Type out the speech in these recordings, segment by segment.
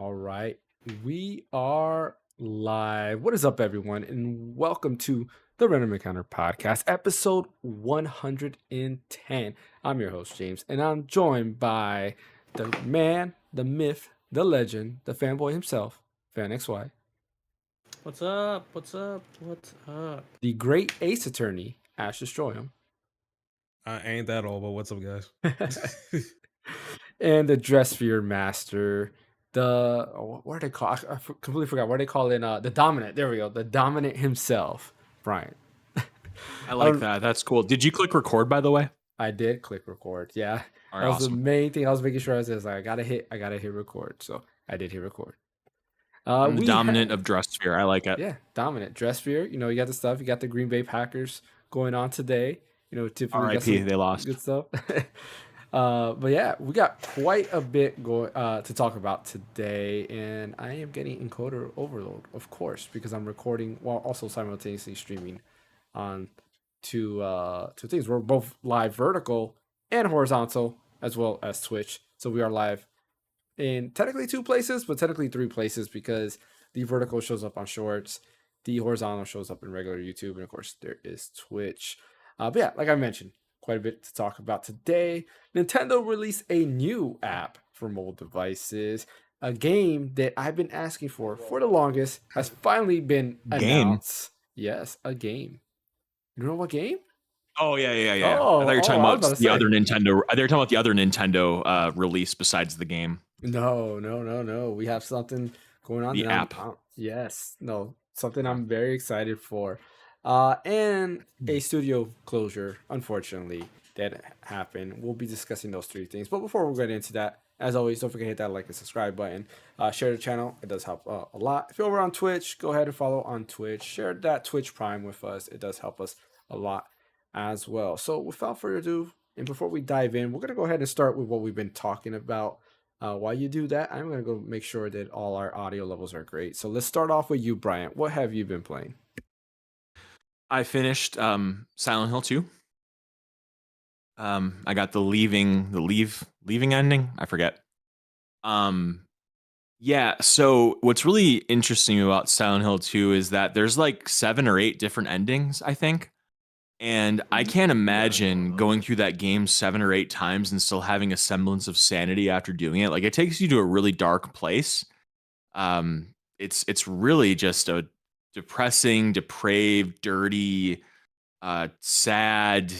All right. We are live. What is up, everyone? And welcome to the Random Encounter Podcast, episode 110. I'm your host, James, and I'm joined by the man, the myth, the legend, the fanboy himself, Phaneckswhy, What's up? What's up? What's up? the great ace attorney, Ash Destroy him, I ain't that old, but what's up, guys? and the dress fear master, what do they call? Completely forgot what they call it. The dominant. There we go. The dominant himself, Brian. I like that. That's cool. Did you click record, by the way? I did click record. Yeah, All that right, was awesome. the main thing. I was making sure I was like, I gotta hit record. So I did hit record. I'm the dominant of dress sphere. I like it. Yeah, dominant dress fear. You know, you got the stuff. You got the Green Bay Packers going on today. You know, typically R.I.P. They lost. good stuff. But yeah, we got quite a bit going to talk about today, and I am getting encoder overload, of course, because I'm recording while also simultaneously streaming on two things. We're both live vertical and horizontal, as well as Twitch. So we are live in technically two places, but technically three places because the vertical shows up on Shorts, the horizontal shows up in regular YouTube, and of course there is Twitch. But yeah, like I mentioned, quite a bit to talk about today. Nintendo released a new app for mobile devices. A game that I've been asking for the longest has finally been announced. Yes, a game. You know what game? Oh yeah. Oh, I thought you were talking I was about about to the say. other Nintendo. I thought you were talking about the other Nintendo release besides the game. No. We have something going on. The that app. Yes. No. Something I'm very excited for. And a studio closure, unfortunately, that happened. We'll be discussing those three things. But before we get into that, as always, don't forget to hit that like and subscribe button. Share the channel. It does help a lot. If you're over on Twitch, go ahead and follow on Twitch. Share that Twitch Prime with us. It does help us a lot as well. So without further ado, and before we dive in, we're going to go ahead and start with what we've been talking about. While you do that, I'm going to go make sure that all our audio levels are great. So let's start off with you, Bryant. What have you been playing? I finished Silent Hill 2. I got the leaving ending. I forget. Yeah, so what's really interesting about Silent Hill 2 is that there's like 7 or 8 different endings, I think. And I can't imagine going through that game 7 or 8 times and still having a semblance of sanity after doing it. Like, it takes you to a really dark place. It's really just a depressing, depraved, dirty, sad,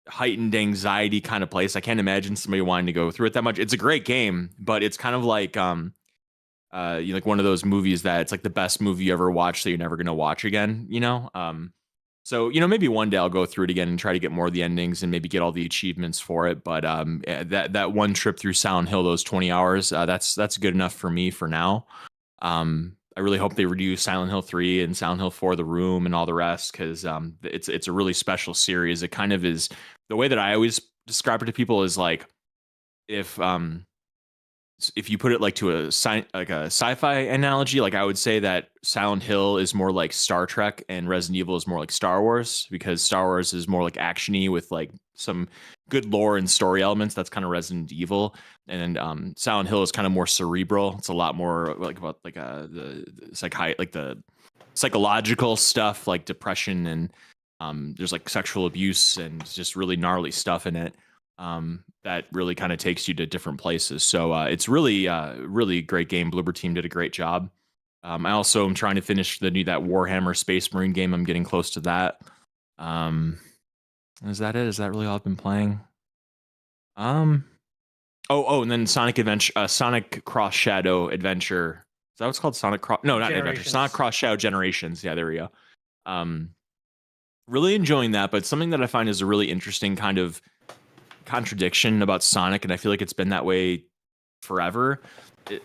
heightened anxiety kind of place. I can't imagine somebody wanting to go through it that much. It's a great game, but it's kind of like like one of those movies that it's like the best movie you ever watched that you're never gonna watch again, you know? So, maybe one day I'll go through it again and try to get more of the endings and maybe get all the achievements for it. But that one trip through Silent Hill, those 20 hours, that's good enough for me for now. I really hope they redo Silent Hill 3 and Silent Hill 4, The Room, and all the rest, because it's a really special series. It kind of is, the way that I always describe it to people is like, if you put it like to a sci-fi analogy, like I would say that Silent Hill is more like Star Trek and Resident Evil is more like Star Wars, because Star Wars is more like actiony with like some good lore and story elements. That's kind of Resident Evil. And Silent Hill is kind of more cerebral. It's a lot more like about like the psychological stuff, like depression, and there's like sexual abuse and just really gnarly stuff in it. That really kind of takes you to different places. So it's really great game. Bloober Team did a great job. I also am trying to finish that Warhammer Space Marine game. I'm getting close to that. Is that it? Is that really all I've been playing? And then Sonic Cross Shadow Adventure. Is that what's called? Sonic Cross? No, not Adventure. Sonic Cross Shadow Generations. Yeah, there we go. Really enjoying that, but something that I find is a really interesting kind of contradiction about Sonic, and I feel like it's been that way forever,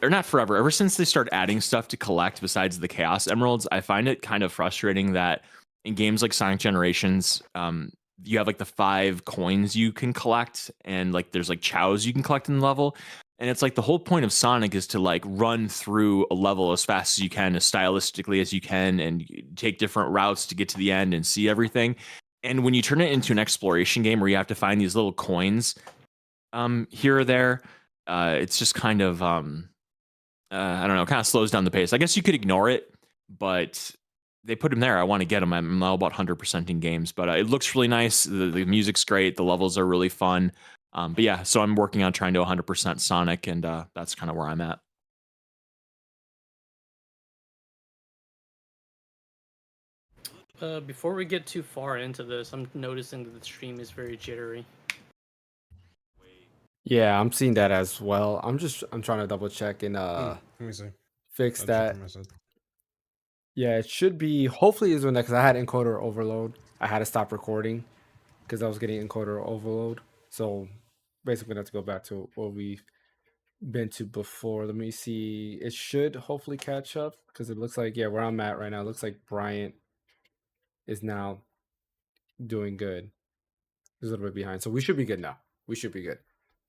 or not forever, ever since they started adding stuff to collect besides the Chaos Emeralds. I find it kind of frustrating that in games like Sonic Generations, you have like the 5 coins you can collect, and like there's like chows you can collect in the level, and it's like the whole point of Sonic is to like run through a level as fast as you can, as stylistically as you can, and take different routes to get to the end and see everything. And when you turn it into an exploration game where you have to find these little coins here or there, it's just kind of I don't know, kind of slows down the pace. I guess you could ignore it, but they put him there. I want to get him. I'm all about 100%ing games, but it looks really nice. The music's great. The levels are really fun. But yeah, so I'm working on trying to 100% Sonic, and that's kind of where I'm at. Before we get too far into this, I'm noticing that the stream is very jittery. Yeah, I'm seeing that as well. I'm trying to double check and Let me see. fix I'll check that. on my side. Yeah, it should be. Hopefully, is when that because I had encoder overload. I had to stop recording because I was getting encoder overload. So basically, I have to go back to what we've been to before. Let me see. It should hopefully catch up because it looks like, yeah, where I'm at right now, it looks like Bryant is now doing good. He's a little bit behind. So we should be good now. We should be good.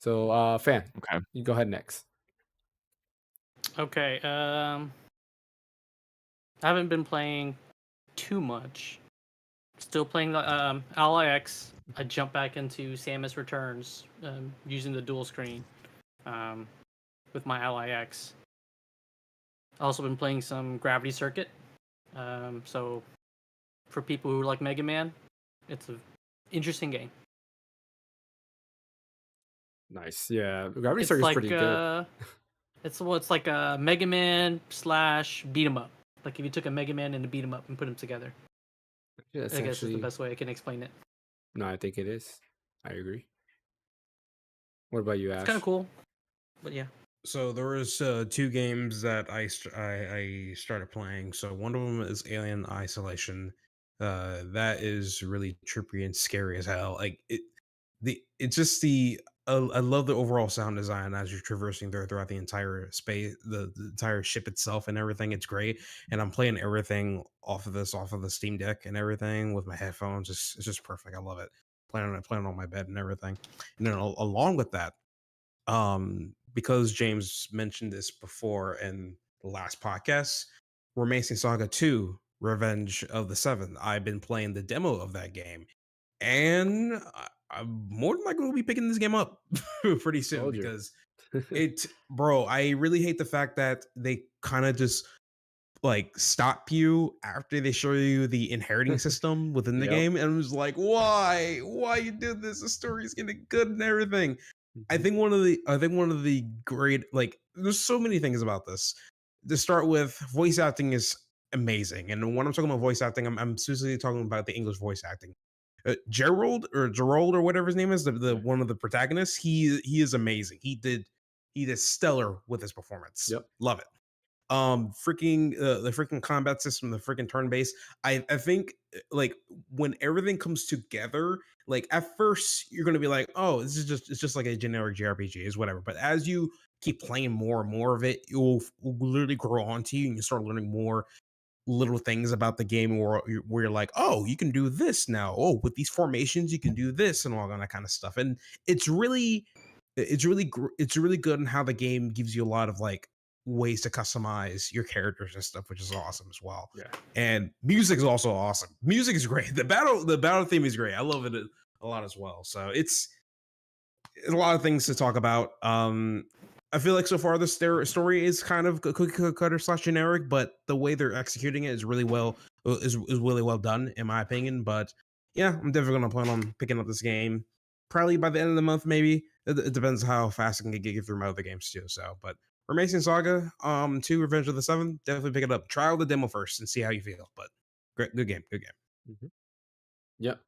So, Fan, Okay. you go ahead next. Okay. I haven't been playing too much. Still playing Ally X. I jumped back into Samus Returns using the dual screen with my Ally X. Also been playing some Gravity Circuit. So for people who like Mega Man, it's an interesting game. Nice. Yeah, Gravity It's Circuit's like pretty good. it's like a Mega Man / beat 'em up. Like if you took a Mega Man and a beat 'em up and put them together. Yeah, I guess is the essentially. best way I can explain it. No, I think it is. I agree. What about you, Ash? It's kind of cool, but yeah. So there was 2 games that I started playing. So one of them is Alien Isolation. That is really trippy and scary as hell. Like it's just I love the overall sound design as you're traversing throughout the entire space, the entire ship itself and everything. It's great, and I'm playing everything off of the Steam Deck and everything with my headphones. It's just perfect. I love it. Playing on my bed and everything, and then along with that, because James mentioned this before in the last podcast, Remastered Saga 2 Revenge of the Seventh. I've been playing the demo of that game, and I'm more than likely will be picking this game up pretty soon Told you. because bro, I really hate the fact that they kind of just like stop you after they show you the inheriting system within the Yep. game, and it was like, why you did this? The story's getting good and everything. I think one of the great, like, there's so many things about this. To start with, voice acting is amazing, and when I'm talking about voice acting, I'm specifically talking about the English voice acting. Gerald or whatever his name is, the one of the protagonists, he is amazing. He did stellar with his performance. Yep. Love it. The freaking combat system, the freaking turn based. I think like when everything comes together, like at first you're gonna be like, oh, it's just like a generic JRPG, is whatever. But as you keep playing more and more of it, it will literally grow onto you, and you start learning more little things about the game where you're like, oh, you can do this now. Oh, with these formations, you can do this and all that kind of stuff. And it's really good in how the game gives you a lot of like ways to customize your characters and stuff, which is awesome as well. Yeah. And music is also awesome. Music is great. The battle theme is great. I love it a lot as well. So it's a lot of things to talk about. I feel like so far the story is kind of cookie cutter / generic, but the way they're executing it is really really well done in my opinion. But yeah, I'm definitely gonna plan on picking up this game probably by the end of the month. Maybe it depends how fast I can get through my other games too. So, but Remastered Saga 2 Revenge of the Seventh, definitely pick it up. Try out the demo first and see how you feel. But great, good game. Mm-hmm. Yep,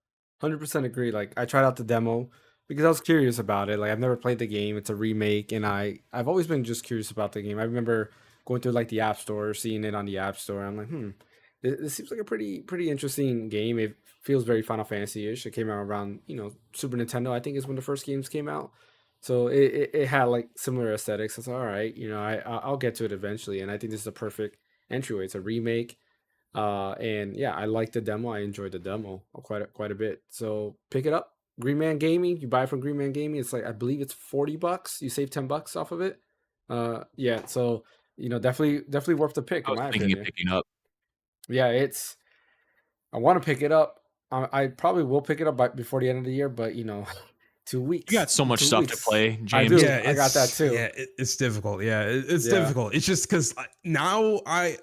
100% agree. Like I tried out the demo because I was curious about it. Like I've never played the game. It's a remake, and I've always been just curious about the game. I remember going through like the App Store, seeing it on the App Store. I'm like, this seems like a pretty interesting game. It feels very Final Fantasy-ish. It came out around Super Nintendo, I think, is when the first games came out. So it had like similar aesthetics. It's all right. I'll get to it eventually, and I think this is a perfect entryway. It's a remake. And yeah, I like the demo. I enjoyed the demo quite a bit. So pick it up. Green Man Gaming. You buy it from Green Man Gaming. It's like I believe it's $40. You save $10 off of it. Yeah. So definitely worth the pick I in was my thinking opinion. of picking up. Yeah, I want to pick it up. I probably will pick it up before the end of the year, but 2 weeks. You got so much 2 stuff to weeks. play, I James. do. Yeah, I got that too. Yeah, it's difficult. Yeah, it's Yeah. difficult. It's just because now I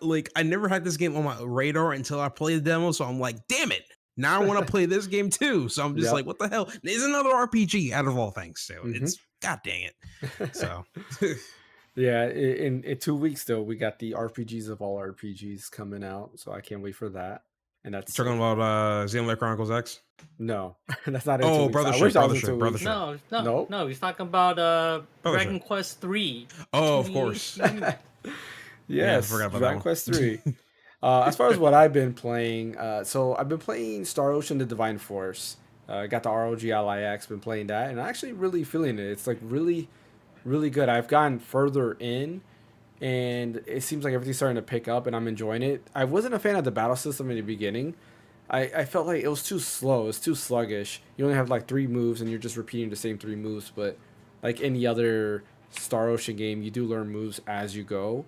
never had this game on my radar until I played the demo. So I'm like, damn it. Now I want to play this game too. So I'm just Yep. like, what the hell? There's another RPG out of all things. So Mhm. it's god dang it. So Yeah, in 2 weeks though, we got the RPGs of all RPGs coming out, so I can't wait for that. And that's talking about Xenoblade Chronicles X. no, that's not in 2 Oh, weeks. I Brothership, wish I was in Brothership, 2 weeks. Brothership. No, Nope. no. He's talking about Dragon Brothership. Quest 3. Oh, of course. Yes, forgot about that Dragon one. Quest 3. As far as what I've been playing, so I've been playing Star Ocean: The Divine Force. Got the ROG LIX, been playing that, and I'm actually really feeling it. It's like really, really good. I've gotten further in, and it seems like everything's starting to pick up, and I'm enjoying it. I wasn't a fan of the battle system in the beginning. I felt like it was too slow. It's too sluggish. You only have like 3 moves, and you're just repeating the same 3 moves. But like any other Star Ocean game, you do learn moves as you go.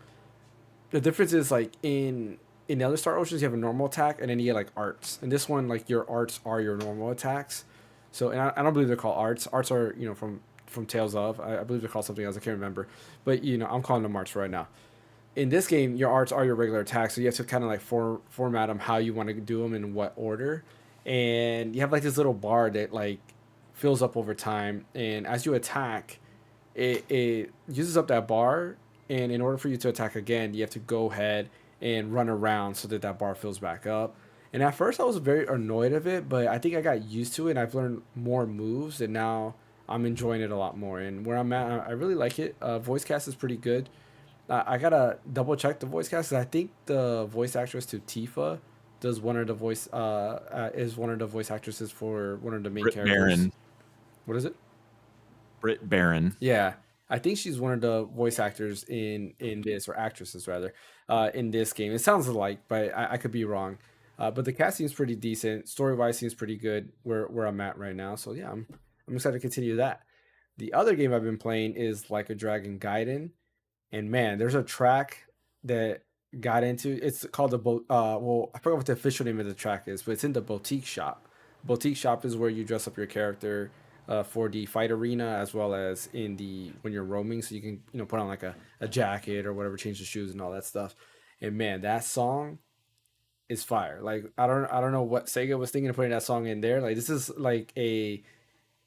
The difference is like in the other Star Oceans, you have a normal attack, and then you get like arts. And this one, like your arts are your normal attacks. So, and I don't believe they're called arts. Arts are, you know, from Tales of. I believe they're called something else. I can't remember. But you know, I'm calling them arts right now. In this game, your arts are your regular attacks, so you have to kind of like format them how you want to do them in what order. And you have like this little bar that like fills up over time, and as you attack, it uses up that bar. And in order for you to attack again, you have to go ahead and run around so that that bar fills back up. And at first, I was very annoyed of it, but I think I got used to it. And I've learned more moves, and now I'm enjoying it a lot more. And where I'm at, I really like it. Voice cast is pretty good. I gotta double check the voice cast 'cause I think the voice actress to Tifa does one of the voice is one of the voice actresses for one of the main Britt characters. Baron. What is it? Britt Baron. Yeah, I think she's one of the voice actors in this, or actresses rather, in this game. It sounds alike, but I could be wrong. But the cast seems pretty decent. Story wise, seems pretty good where I'm at right now. So yeah, I'm excited to continue that. The other game I've been playing is Like a Dragon Gaiden. And man, there's a track that got into. It's called well, I forgot what the official name of the track is, but it's in the boutique shop. Boutique shop is where you dress up your character for the fight arena, as well as in the when you're roaming, so you can put on like a jacket or whatever, change the shoes and all that stuff. And man, that song is fire. Like I don't know what Sega was thinking of putting that song in there. Like this is like they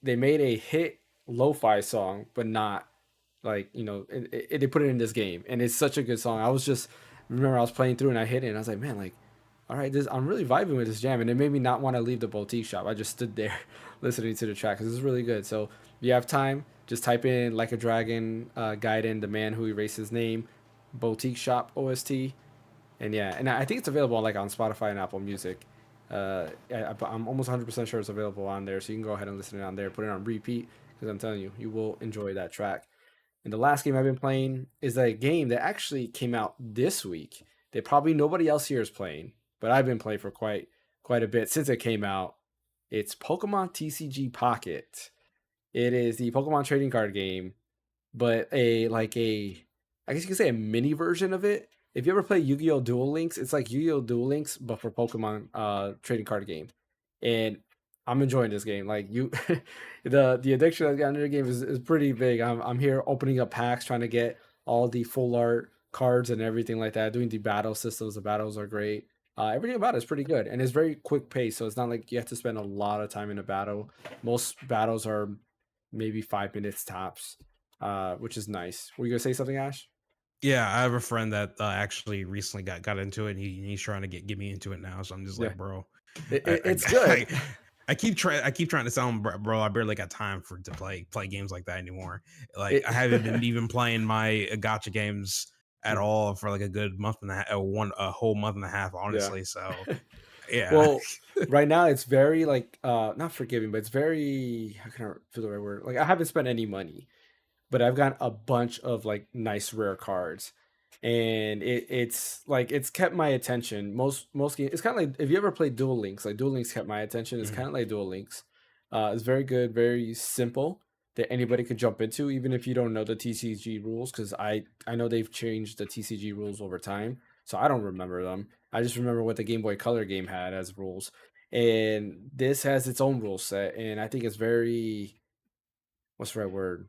made a hit lo-fi song, but not like they put it in this game, and it's such a good song. I was playing through and I hit it, and I was like, man, like, all right, I'm really vibing with this jam, and it made me not want to leave the boutique shop. I just stood there listening to the track because it's really good. So if you have time, just type in Like a Dragon Gaiden, the man who erased his name, boutique shop OST, and yeah, and I think it's available like on Spotify and Apple Music. I'm almost 100% sure it's available on there, so you can go ahead and listen to it on there, put it on repeat, because I'm telling you, you will enjoy that track. And the last game I've been playing is a game that actually came out this week that probably nobody else here is playing, but I've been playing for quite a bit since it came out. It's Pokemon TCG Pocket. It is the Pokemon trading card game, but I guess you could say a mini version of it. If you ever play Yu-Gi-Oh! Duel Links, it's like Yu-Gi-Oh! Duel Links, but for Pokemon trading card game. And I'm enjoying this game. Like the addiction I've gotten into the game is pretty big. I'm here opening up packs, trying to get all the full art cards and everything like that. Doing the battle systems. The battles are great. Everything about it is pretty good, and it's very quick pace. So it's not like you have to spend a lot of time in a battle. Most battles are maybe 5 minutes tops, which is nice. Were you gonna say something, Ash? Yeah, I have a friend that actually recently got into it, and he's trying to get me into it now. So I'm just like, bro, It's good. I keep trying to tell him, bro, I barely got time to play games like that anymore. Like I haven't been even playing my gacha games at all for like a good month and a whole month and a half, honestly. So yeah. Well, right now it's very like not forgiving, but it's very, how can I feel the right word? Like I haven't spent any money, but I've got a bunch of like nice rare cards. And it's like it's kept my attention. Most games, it's kind of like if you ever played Duel Links, like Duel Links kept my attention. It's kind of like Duel Links. It's very good, very simple that anybody could jump into, even if you don't know the TCG rules. Because I know they've changed the TCG rules over time, so I don't remember them. I just remember what the Game Boy Color game had as rules, and this has its own rule set, and I think it's very what's the right word?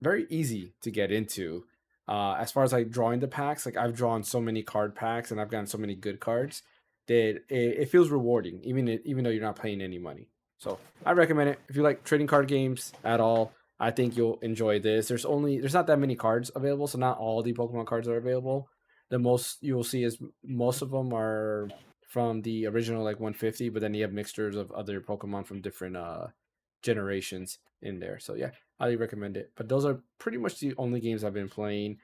Very easy to get into. As far as like drawing the packs, like I've drawn so many card packs and I've gotten so many good cards that it feels rewarding, even though you're not paying any money. So I recommend it if you like trading card games at all. I think you'll enjoy this. There's not that many cards available, so not all the Pokemon cards are available. The most you will see is most of them are from the original like 150, but then you have mixtures of other Pokemon from different generations in there. So yeah, highly recommend it. But those are pretty much the only games I've been playing.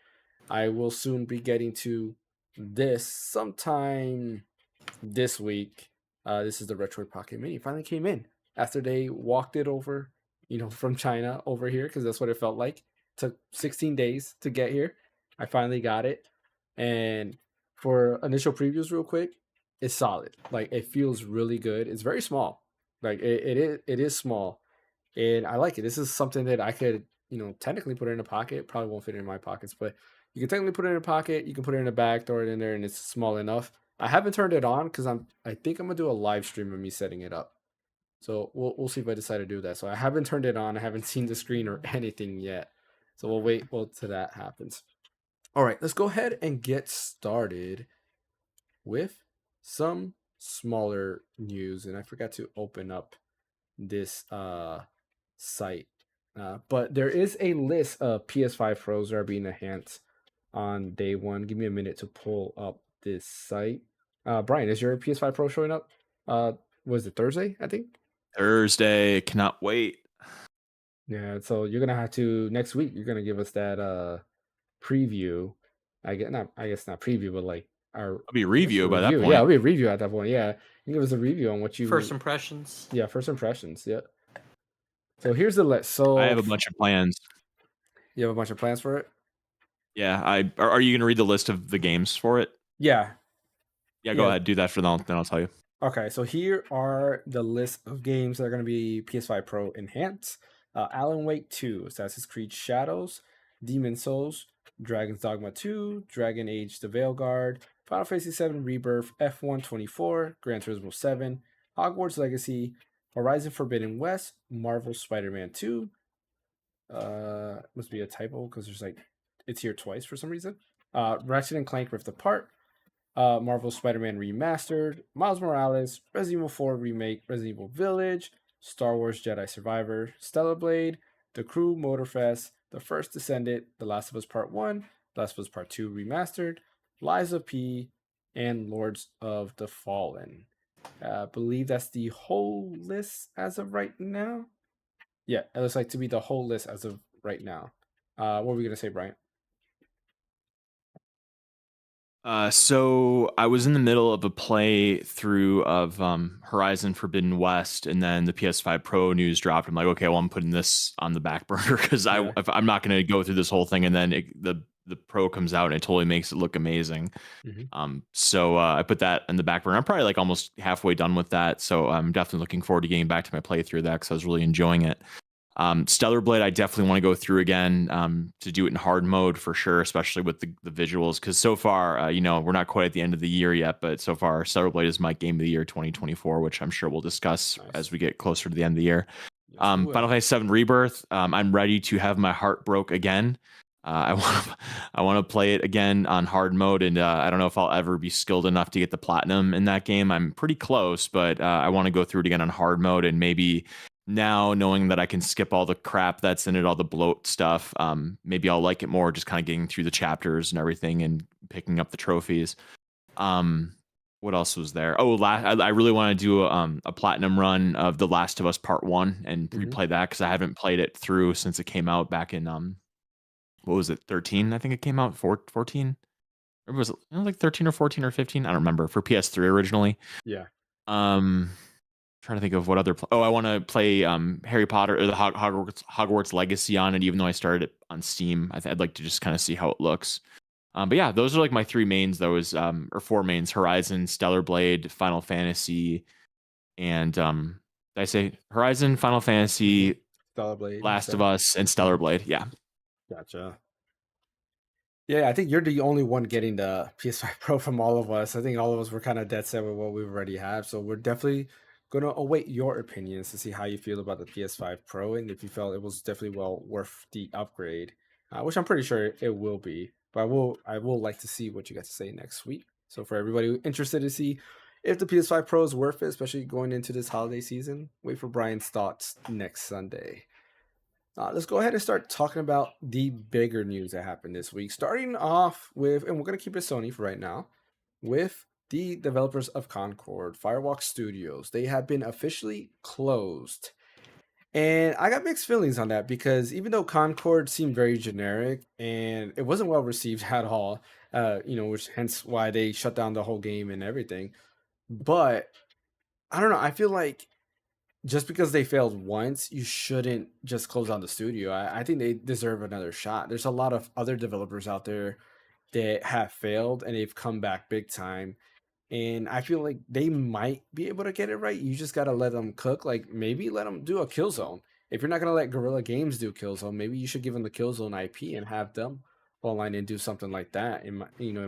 I will soon be getting to this sometime this week. This is the Retro Pocket Mini. Finally came in after they walked it over, from China over here because that's what it felt like. Took 16 days to get here. I finally got it, and for initial previews, real quick, it's solid. Like it feels really good. It's very small. Like it is small, and I like it. This is something that I could, technically put it in a pocket. Probably won't fit in my pockets, but you can technically put it in a pocket. You can put it in a bag, throw it in there, and it's small enough. I haven't turned it on because I think I'm gonna do a live stream of me setting it up. So we'll see if I decide to do that. So I haven't turned it on. I haven't seen the screen or anything yet. So we'll wait till that happens. All right, let's go ahead and get started with some smaller news. And I forgot to open up this site. But there is a list of PS5 Pros that are being enhanced on day one. Give me a minute to pull up this site. Brian, is your PS5 Pro showing up? Was it Thursday, I think? Thursday. Cannot wait. Yeah, so you're gonna have to next week. You're gonna give us that preview. I guess not preview, but like our I'll be review by that review. point. Yeah, I'll be a review at that point. Yeah, you can give us a review on what you First impressions. Yeah, first impressions. Yeah. So here's the list. So I have a bunch of plans. You have a bunch of plans for it? Yeah, are you gonna read the list of the games for it? Yeah. Yeah, go ahead. Do that then I'll tell you. Okay, so here are the list of games that are going to be PS5 Pro enhanced. Alan Wake 2, Assassin's Creed Shadows, Demon Souls, Dragon's Dogma 2, Dragon Age The Veilguard, Final Fantasy 7 Rebirth, F1 24, Gran Turismo 7, Hogwarts Legacy, Horizon Forbidden West, Marvel Spider-Man 2. Must be a typo because it's here twice for some reason. Ratchet and Clank Rift Apart, Marvel Spider-Man Remastered, Miles Morales, Resident Evil 4 Remake, Resident Evil Village, Star Wars Jedi Survivor, Stellar Blade, The Crew Motorfest, The First Descendant, The Last of Us Part 1, The Last of Us Part 2 Remastered, Lies of P, and Lords of the Fallen. I believe that's the whole list as of right now. Yeah, it looks like to be the whole list as of right now. What were we going to say, Brian? So I was in the middle of a playthrough of Horizon Forbidden West, and then the PS5 Pro news dropped. I'm like, okay, well, I'm putting this on the back burner because I'm not going to go through this whole thing, and then the Pro comes out and it totally makes it look amazing. Mm-hmm. So I put that in the back burner. I'm probably like almost halfway done with that, so I'm definitely looking forward to getting back to my playthrough of that because I was really enjoying it. Stellar Blade, I definitely want to go through again to do it in hard mode for sure, especially with the visuals. Because so far, we're not quite at the end of the year yet, but so far, Stellar Blade is my game of the year 2024, which I'm sure we'll discuss as we get closer to the end of the year. Final Fantasy 7 Rebirth, I'm ready to have my heart broke again. I want to play it again on hard mode, and I don't know if I'll ever be skilled enough to get the platinum in that game. I'm pretty close, but I want to go through it again on hard mode, and maybe now knowing that I can skip all the crap that's in it, all the bloat stuff, maybe I'll like it more just kind of getting through the chapters and everything and picking up the trophies. What else was there? I really want to do a platinum run of The Last of Us Part 1 and replay that because I haven't played it through since it came out back in what was it, 13? I think it came out 14. Or was it like 13 or 14 or 15? I don't remember. For PS3 originally. Yeah. Trying to think of what other I want to play Harry Potter or the Hogwarts Legacy on it, even though I started it on Steam. I'd like to just kind of see how it looks. But yeah, those are like my three mains. Those or four mains: Horizon, Stellar Blade, Final Fantasy, and did I say Horizon, Final Fantasy, Stellar Blade, Last of Us, and Stellar Blade? Yeah. Gotcha. Yeah, I think you're the only one getting the PS5 Pro from all of us. I think all of us were kind of dead set with what we already have. So we're definitely gonna await your opinions to see how you feel about the PS5 Pro and if you felt it was definitely well worth the upgrade, which I'm pretty sure it will be. But I will like to see what you got to say next week. So for everybody interested to see if the PS5 Pro is worth it, especially going into this holiday season, wait for Brian's thoughts next Sunday. Let's go ahead and start talking about the bigger news that happened this week. Starting off with, and we're going to keep it Sony for right now, with the developers of Concord, Firewalk Studios. They have been officially closed. And I got mixed feelings on that because even though Concord seemed very generic and it wasn't well received at all, which hence why they shut down the whole game and everything. But I don't know. I feel like just because they failed once, you shouldn't just close down the studio. I think they deserve another shot. There's a lot of other developers out there that have failed and they've come back big time. And I feel like they might be able to get it right. You just got to let them cook. Like maybe let them do a Killzone. If you're not going to let Guerrilla Games do Killzone, maybe you should give them the Killzone IP and have them online and do something like that. In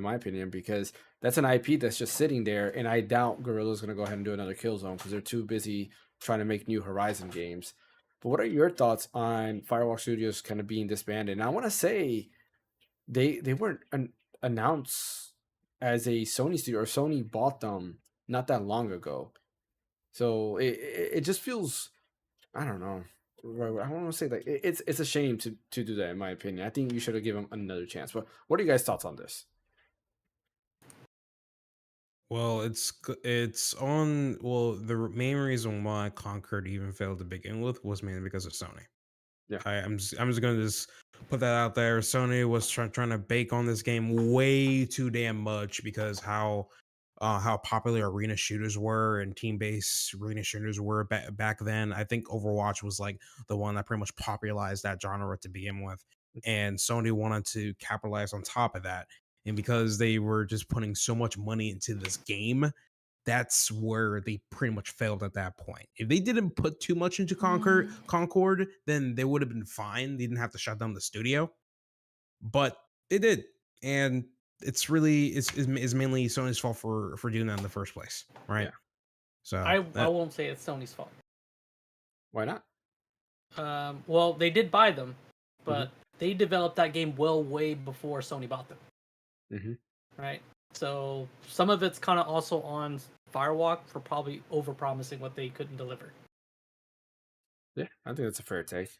my opinion, because that's an IP that's just sitting there. And I doubt Guerrilla's going to go ahead and do another Killzone because they're too busy trying to make new Horizon games. But what are your thoughts on Firewalk Studios kind of being disbanded? And I want to say they weren't announced as a Sony studio, or Sony bought them not that long ago. So it just feels, I don't know. I want to say like it's a shame to do that, in my opinion. I think you should have given them another chance. But what are you guys' thoughts on this? Well, it's on. Well, the main reason why Concord even failed to begin with was mainly because of Sony. Yeah. I'm just gonna just put that out there. Sony was trying to bake on this game way too damn much because how popular arena shooters were and team based arena shooters were back then. I think Overwatch was like the one that pretty much popularized that genre to begin with, and Sony wanted to capitalize on top of that. And because they were just putting so much money into this game, that's where they pretty much failed at that point. If they didn't put too much into Concord, then they would have been fine. They didn't have to shut down the studio, but they did, and it's really is mainly Sony's fault for doing that in the first place, right? Yeah. So I won't say it's Sony's fault. Why not? Well, they did buy them, but they developed that game way before Sony bought them. Right? So some of it's kind of also on Firewalk for probably overpromising what they couldn't deliver. Yeah, I think that's a fair take.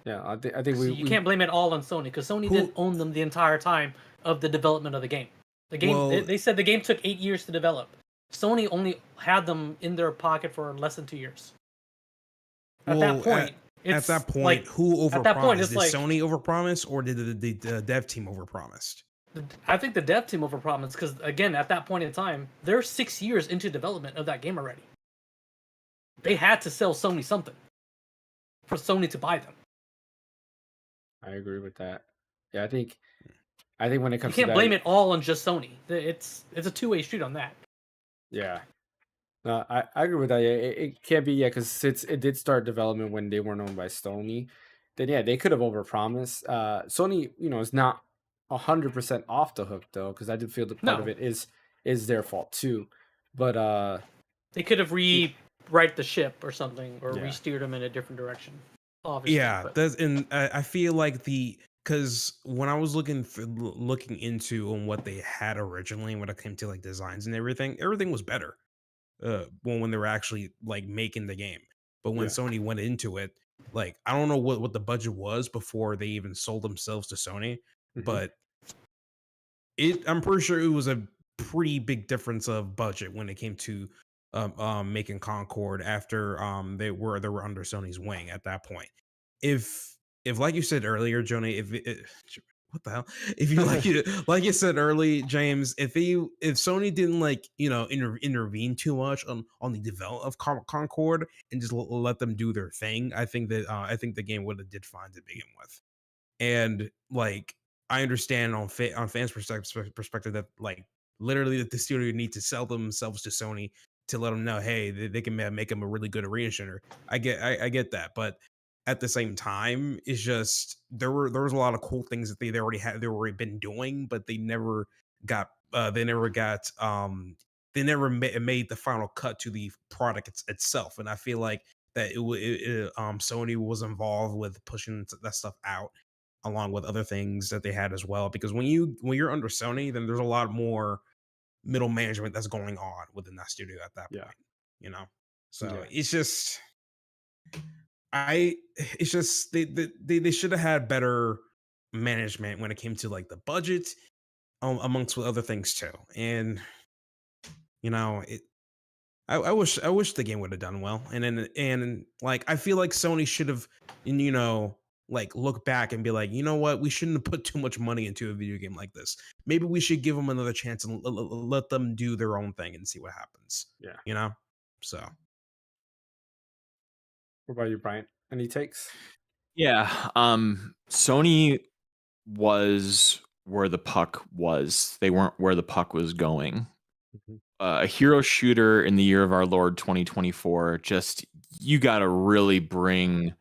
Yeah, I think you can't blame it all on Sony because Sony didn't own them the entire time of the development of the game. The game they said the game took 8 years to develop. Sony only had them in their pocket for less than 2 years. At that point, who overpromised? At that point, it's did like Sony overpromise or did the dev team overpromised? I think the dev team overpromised because, again, at that point in time, they're 6 years into development of that game already. They had to sell Sony something for Sony to buy them. I agree with that. Yeah, I think when it comes to you can't blame it all on just Sony. It's a two-way street on that. Yeah. No, I agree with that. Yeah, it can't be, because since it did start development when they weren't owned by Sony, then yeah, they could have overpromised. Sony, is not 100% off the hook though, because I do feel that part of it is their fault too. But they could have rewrite the ship or something, or re-steered them in a different direction. Obviously, yeah, I feel like because when I was looking into on what they had originally when it came to like designs and everything was better. When they were actually like making the game, but when Sony went into it, like I don't know what the budget was before they even sold themselves to Sony, but I'm pretty sure it was a pretty big difference of budget when it came to making Concord after they were under Sony's wing at that point. If like you said earlier, Joni, what the hell? If you like you said early, James, if Sony didn't intervene too much on the development of Concord and just let them do their thing, I think the game would have did fine to begin with. And like I understand on fans' perspective that like literally the studio need to sell themselves to Sony to let them know, hey, they can make them a really good arena shooter. I get that, but at the same time, it's just there was a lot of cool things that they already been doing, but they never got they never made the final cut to the product itself. And I feel like that Sony was involved with pushing that stuff out along with other things that they had as well. Because when you're under Sony, then there's a lot more middle management that's going on within that studio at that Yeah. point, you know. So Yeah. it's just they should have had better management when it came to like the budget, amongst with other things too. And you know, I wish the game would have done well. And like I feel like Sony should have, you know, like look back and be like, you know what, we shouldn't have put too much money into a video game like this. Maybe we should give them another chance and let them do their own thing and see what happens. Yeah. You know? So What about you, Brian? Any takes? Yeah. Sony was where the puck was. They weren't where the puck was going. Mhm. A hero shooter in the year of our Lord 2024, just you got to really bring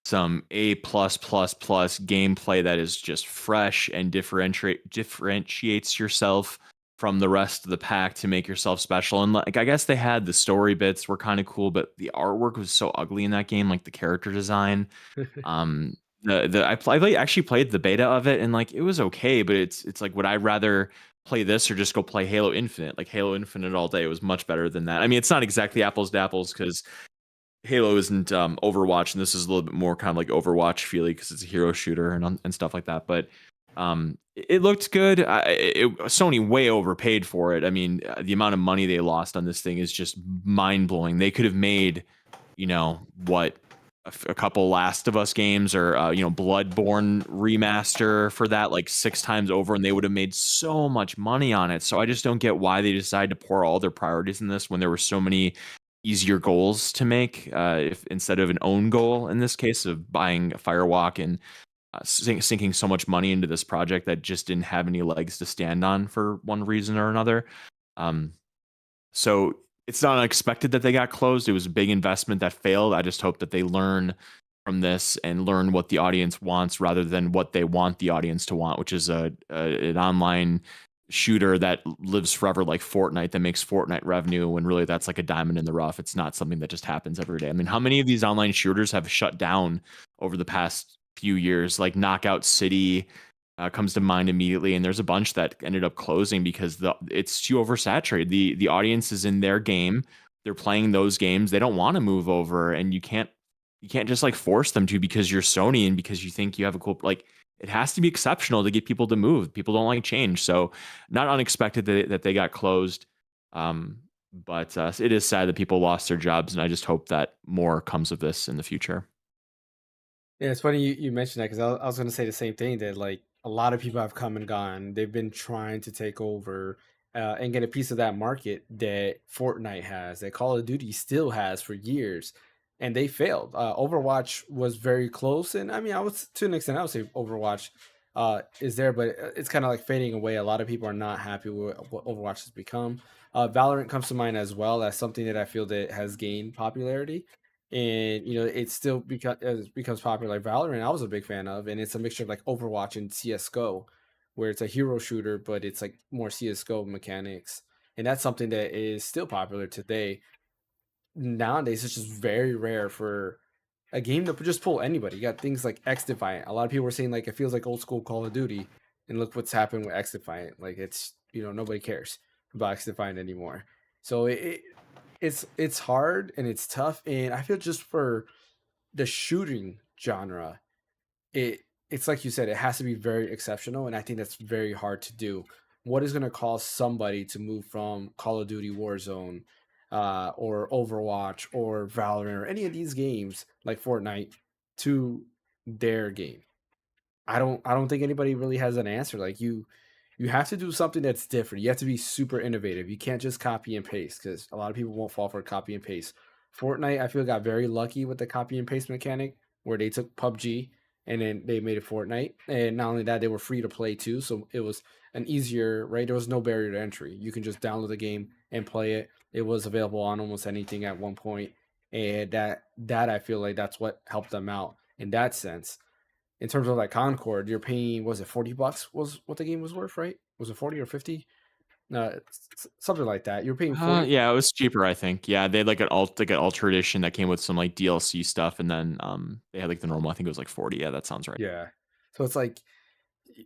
some A+++ gameplay that is just fresh and differentiates yourself from the rest of the pack to make yourself special. And like I guess they had the story bits were kind of cool, but the artwork was so ugly in that game, like the character design. Actually played the beta of it and like it was okay, but it's like would I rather play this or just go play Halo Infinite? Like Halo Infinite all day was much better than that. I mean, it's not exactly apples to apples because Halo isn't Overwatch, and this is a little bit more kind of like Overwatch feely because it's a hero shooter and stuff like that. But it looked good. Sony way overpaid for it. I mean, the amount of money they lost on this thing is just mind blowing. They could have made, you know, what a couple Last of Us games or you know, Bloodborne remaster for that like 6 times over, and they would have made so much money on it. So I just don't get why they decided to pour all their priorities in this when there were so many easier goals to make, if instead of an own goal in this case of buying a Firewalk and sinking so much money into this project that just didn't have any legs to stand on for one reason or another. So it's not unexpected that they got closed. It was a big investment that failed. I just hope that they learn from this and learn what the audience wants rather than what they want the audience to want, which is an online shooter that lives forever like Fortnite, that makes Fortnite revenue when really that's like a diamond in the rough. It's not something that just happens every day. I mean, how many of these online shooters have shut down over the past few years? Like Knockout City comes to mind immediately, and there's a bunch that ended up closing because it's too oversaturated. The audience is in their game. They're playing those games. They don't want to move over, and you can't just like force them to because you're Sony and because you think you have a cool like. It has to be exceptional to get people to move. People don't like change. So not unexpected that they got closed. But it is sad that people lost their jobs. And I just hope that more comes of this in the future. Yeah, it's funny you mentioned that because I was going to say the same thing that like a lot of people have come and gone. They've been trying to take over and get a piece of that market that Fortnite has, that Call of Duty still has for years, and they failed. Overwatch was very close, and I mean, I was to an extent, I would say Overwatch is there, but it's kind of like fading away. A lot of people are not happy with what Overwatch has become. Valorant comes to mind as well as something that I feel that has gained popularity, and you know it still becomes popular. Like Valorant, I was a big fan of, and it's a mixture of like Overwatch and CS:GO, where it's a hero shooter, but it's like more CS:GO mechanics, and that's something that is still popular today. Nowadays, it's just very rare for a game to just pull anybody. You got things like X Defiant. A lot of people were saying like it feels like old school Call of Duty, and look what's happened with X Defiant. Like it's nobody cares about X Defiant anymore. So it's hard and it's tough, and I feel just for the shooting genre, it's like you said, it has to be very exceptional, and I think that's very hard to do. What is going to cause somebody to move from Call of Duty Warzone, or Overwatch or Valorant or any of these games like Fortnite to their game? I don't think anybody really has an answer. Like you have to do something that's different. You have to be super innovative. You can't just copy and paste because a lot of people won't fall for copy and paste. Fortnite, I feel, got very lucky with the copy and paste mechanic where they took PUBG and then they made it Fortnite. And not only that, they were free to play too. So it was an easier, right? There was no barrier to entry. You can just download the game and play it. It was available on almost anything at one point. And that I feel like that's what helped them out in that sense. In terms of like Concord, you're paying, was it $40 was what the game was worth, right? Was it 40 or 50? Something like that. You're paying 40. Yeah, it was cheaper, I think. Yeah, they had like an Ultra Edition that came with some like DLC stuff, and then they had like the normal. I think it was like 40. Yeah, that sounds right. Yeah. So it's like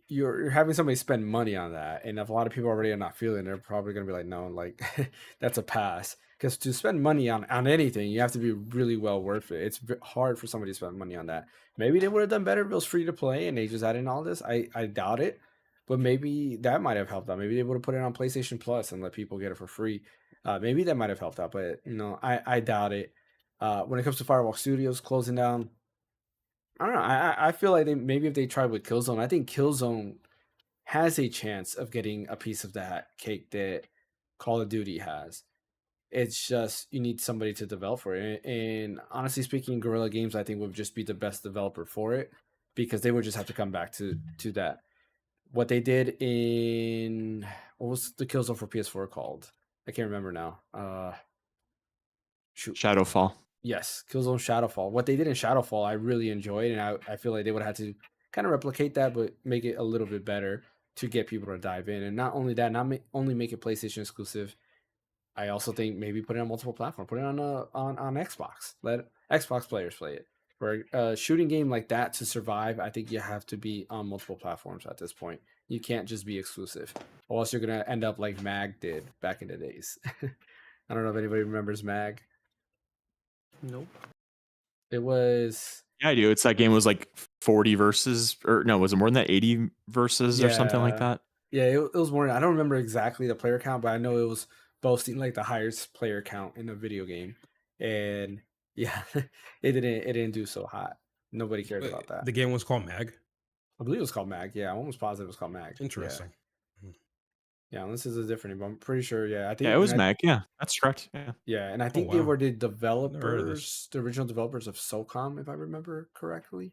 you're having somebody spend money on that, and if a lot of people already are not feeling, they're probably gonna be like, no, like that's a pass. Because to spend money on anything, you have to be really well worth it. It's hard for somebody to spend money on that. Maybe they would have done better if it was free to play and they just added in all this. I doubt it, but maybe that might have helped out. Maybe they would have put it on PlayStation Plus and let people get it for free. Maybe that might have helped out, but I doubt it. When it comes to Firewalk Studios closing down, I don't know. I feel like maybe if they tried with Killzone, I think Killzone has a chance of getting a piece of that cake that Call of Duty has. It's just you need somebody to develop for it. And honestly speaking, Guerrilla Games I think would just be the best developer for it because they would just have to come back to that. What they did in what was the Killzone for PS4 called? I can't remember now. Shoot. Shadowfall. Yes, Killzone Shadowfall. What they did in Shadowfall, I really enjoyed, and I feel like they would have had to kind of replicate that, but make it a little bit better to get people to dive in. And not only that, only make it PlayStation exclusive. I also think maybe put it on multiple platforms. Put it on Xbox. Let Xbox players play it. For a shooting game like that to survive, I think you have to be on multiple platforms at this point. You can't just be exclusive, or else you're gonna end up like Mag did back in the days. I don't know if anybody remembers Mag. Nope. It was Yeah, I do. It's that game was like 40 verses, or no, was it more than that? 80 verses or something like that? Yeah, it was more. I don't remember exactly the player count, but I know it was boasting like the highest player count in a video game, and yeah, it didn't do so hot. Nobody cared about that. The game was called Mag. I believe it was called Mag. Yeah, I'm almost positive it was called Mag. Interesting. Yeah, this is a different name, but I'm pretty sure. Yeah, I think. Yeah, it was Mag. Yeah, that's correct. Yeah. Yeah, and I think they wow. were the Never heard of developers, this. the original developers of SOCOM, if I remember correctly.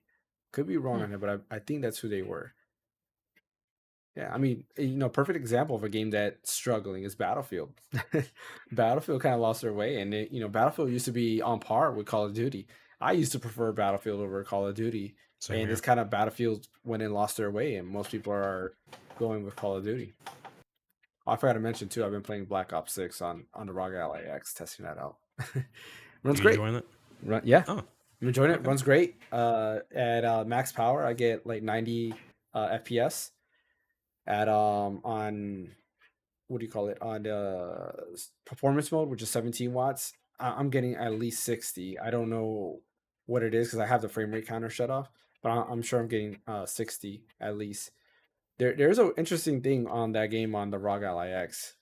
Could be wrong on it, but I think that's who they were. Yeah, I mean, perfect example of a game that's struggling is Battlefield. Battlefield kind of lost their way, and Battlefield used to be on par with Call of Duty. I used to prefer Battlefield over Call of Duty, Same and here. it's kind of Battlefield went and lost their way, and most people are going with Call of Duty. Oh, I forgot to mention too. I've been playing Black Ops 6 on the ROG Ally X, testing that out. Runs You great. enjoying it? Yeah, Oh, I'm enjoying it. okay. Runs great. At max power, I get like 90 FPS. At on what do you call it, on the performance mode, which is 17 watts, I'm getting at least 60. I don't know what it is because I have the frame rate counter shut off, but I'm sure I'm getting 60 at least. There's an interesting thing on that game on the ROG Ally X.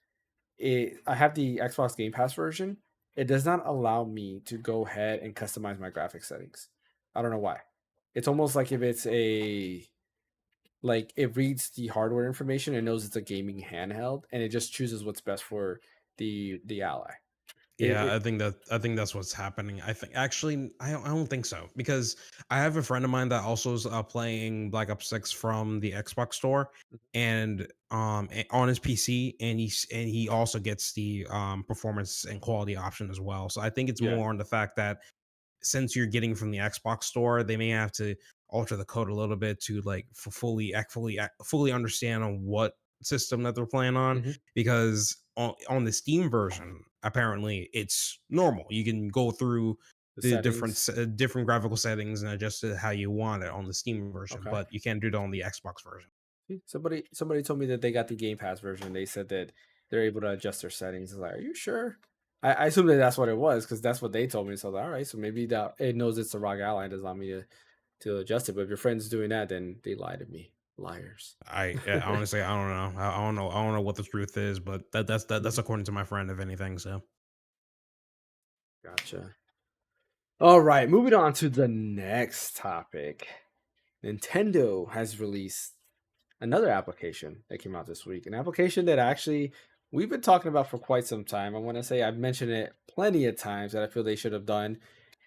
I have the Xbox Game Pass version. It does not allow me to go ahead and customize my graphics settings. I don't know why. It's almost like if it's it reads the hardware information and knows it's a gaming handheld, and it just chooses what's best for the Ally. Yeah, I think that's what's happening. I think actually, I don't think so, because I have a friend of mine that also is playing Black Ops 6 from the Xbox store, and on his PC, and he also gets the performance and quality option as well. So I think it's Yeah. more on the fact that since you're getting from the Xbox store, they may have to alter the code a little bit to like fully understand on what system that they're playing on, Mhm. because on the Steam version, apparently it's normal. You can go through the different graphical settings and adjust it how you want it on the Steam version, Okay. but you can't do it on the Xbox version. Somebody told me that they got the Game Pass version. They said that they're able to adjust their settings. I was like, are you sure? I assume that that's what it was because that's what they told me. So I was like, all right, so maybe that it knows it's a ROG Ally and doesn't allow me to adjust it. But if your friend's doing that, then they lied to me. Liars. Honestly, I don't know. I don't know what the truth is, but that's according to my friend, if anything. So Gotcha. All right, moving on to the next topic. Nintendo has released another application that came out this week. An application that actually we've been talking about for quite some time. I want to say I've mentioned it plenty of times that I feel they should have done.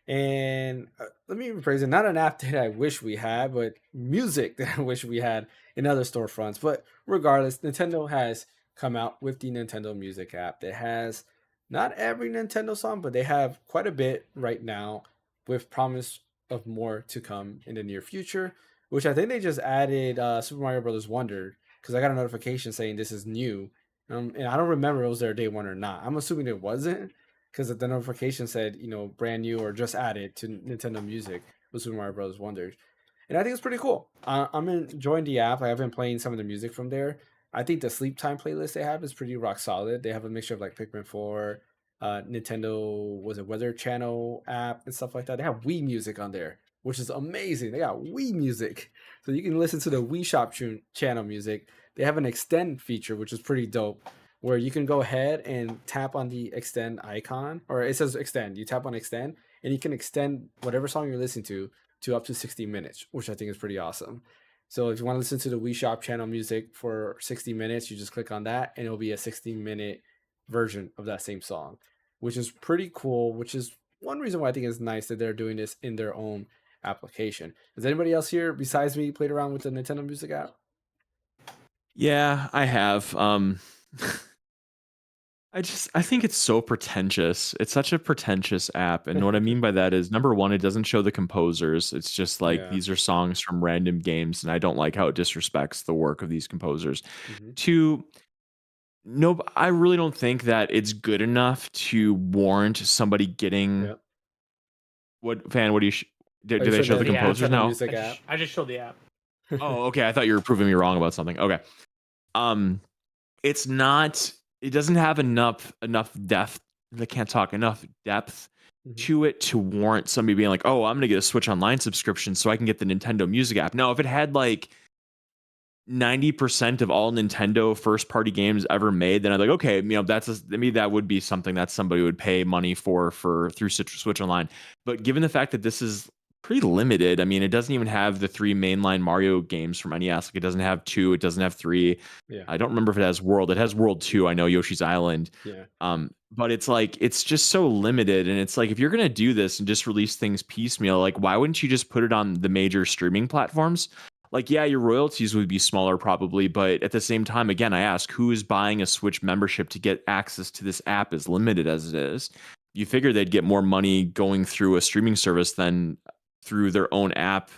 And let me rephrase it, not an app that I wish we had, but music that I wish we had in other storefronts. But regardless, Nintendo has come out with the Nintendo Music app that has not every Nintendo song, but they have quite a bit right now, with promise of more to come in the near future, which I think they just added Super Mario Brothers Wonder, because I got a notification saying this is new. And I don't remember if it was there day one or not. I'm assuming it wasn't because the notification said, brand new or just added to Nintendo Music with Super Mario Bros. Wonder. And I think it's pretty cool. I'm enjoying the app. I've been playing some of the music from there. I think the sleep time playlist they have is pretty rock solid. They have a mixture of like Pikmin 4, Nintendo, was it Weather Channel app and stuff like that. They have Wii music on there, which is amazing. They got Wii music. So you can listen to the Wii Shop channel music. They have an extend feature, which is pretty dope, where you can go ahead and tap on the extend icon, or it says extend. You tap on extend, and you can extend whatever song you're listening to up to 60 minutes, which I think is pretty awesome. So if you want to listen to the Wii Shop channel music for 60 minutes, you just click on that, and it'll be a 60-minute version of that same song, which is pretty cool, which is one reason why I think it's nice that they're doing this in their own application. Has anybody else here besides me played around with the Nintendo Music app? Yeah, I have. I think it's so pretentious. It's such a pretentious app. And what I mean by that is, number one, it doesn't show the composers. It's just like, Yeah. these are songs from random games, and I don't like how it disrespects the work of these composers. Mhm. Two, no, I really don't think that it's good enough to warrant somebody getting Yep. what do you did Oh, you they showed show the the app. composers Nintendo now? Music app. I just showed the app. Oh, okay. I thought you were proving me wrong about something. Okay. It's not, it doesn't have enough depth. I can't talk enough depth Mhm. to it to warrant somebody being like, oh, I'm gonna get a Switch Online subscription so I can get the Nintendo Music app. Now, if it had like 90% of all Nintendo first party games ever made, then I'd like, okay, maybe that would be something that somebody would pay money for through Switch Online. But given the fact that this is pretty limited, I mean, it doesn't even have the 3 mainline Mario games from NES. Like, it doesn't have 2, it doesn't have 3. Yeah. I don't remember if it has World. It has World 2. I know Yoshi's Island. Yeah. But it's like, it's just so limited. And it's like, if you're gonna do this and just release things piecemeal, like, why wouldn't you just put it on the major streaming platforms? Like, yeah, your royalties would be smaller probably, but at the same time, again, I ask, who is buying a Switch membership to get access to this app as limited as it is? You figure they'd get more money going through a streaming service than through their own app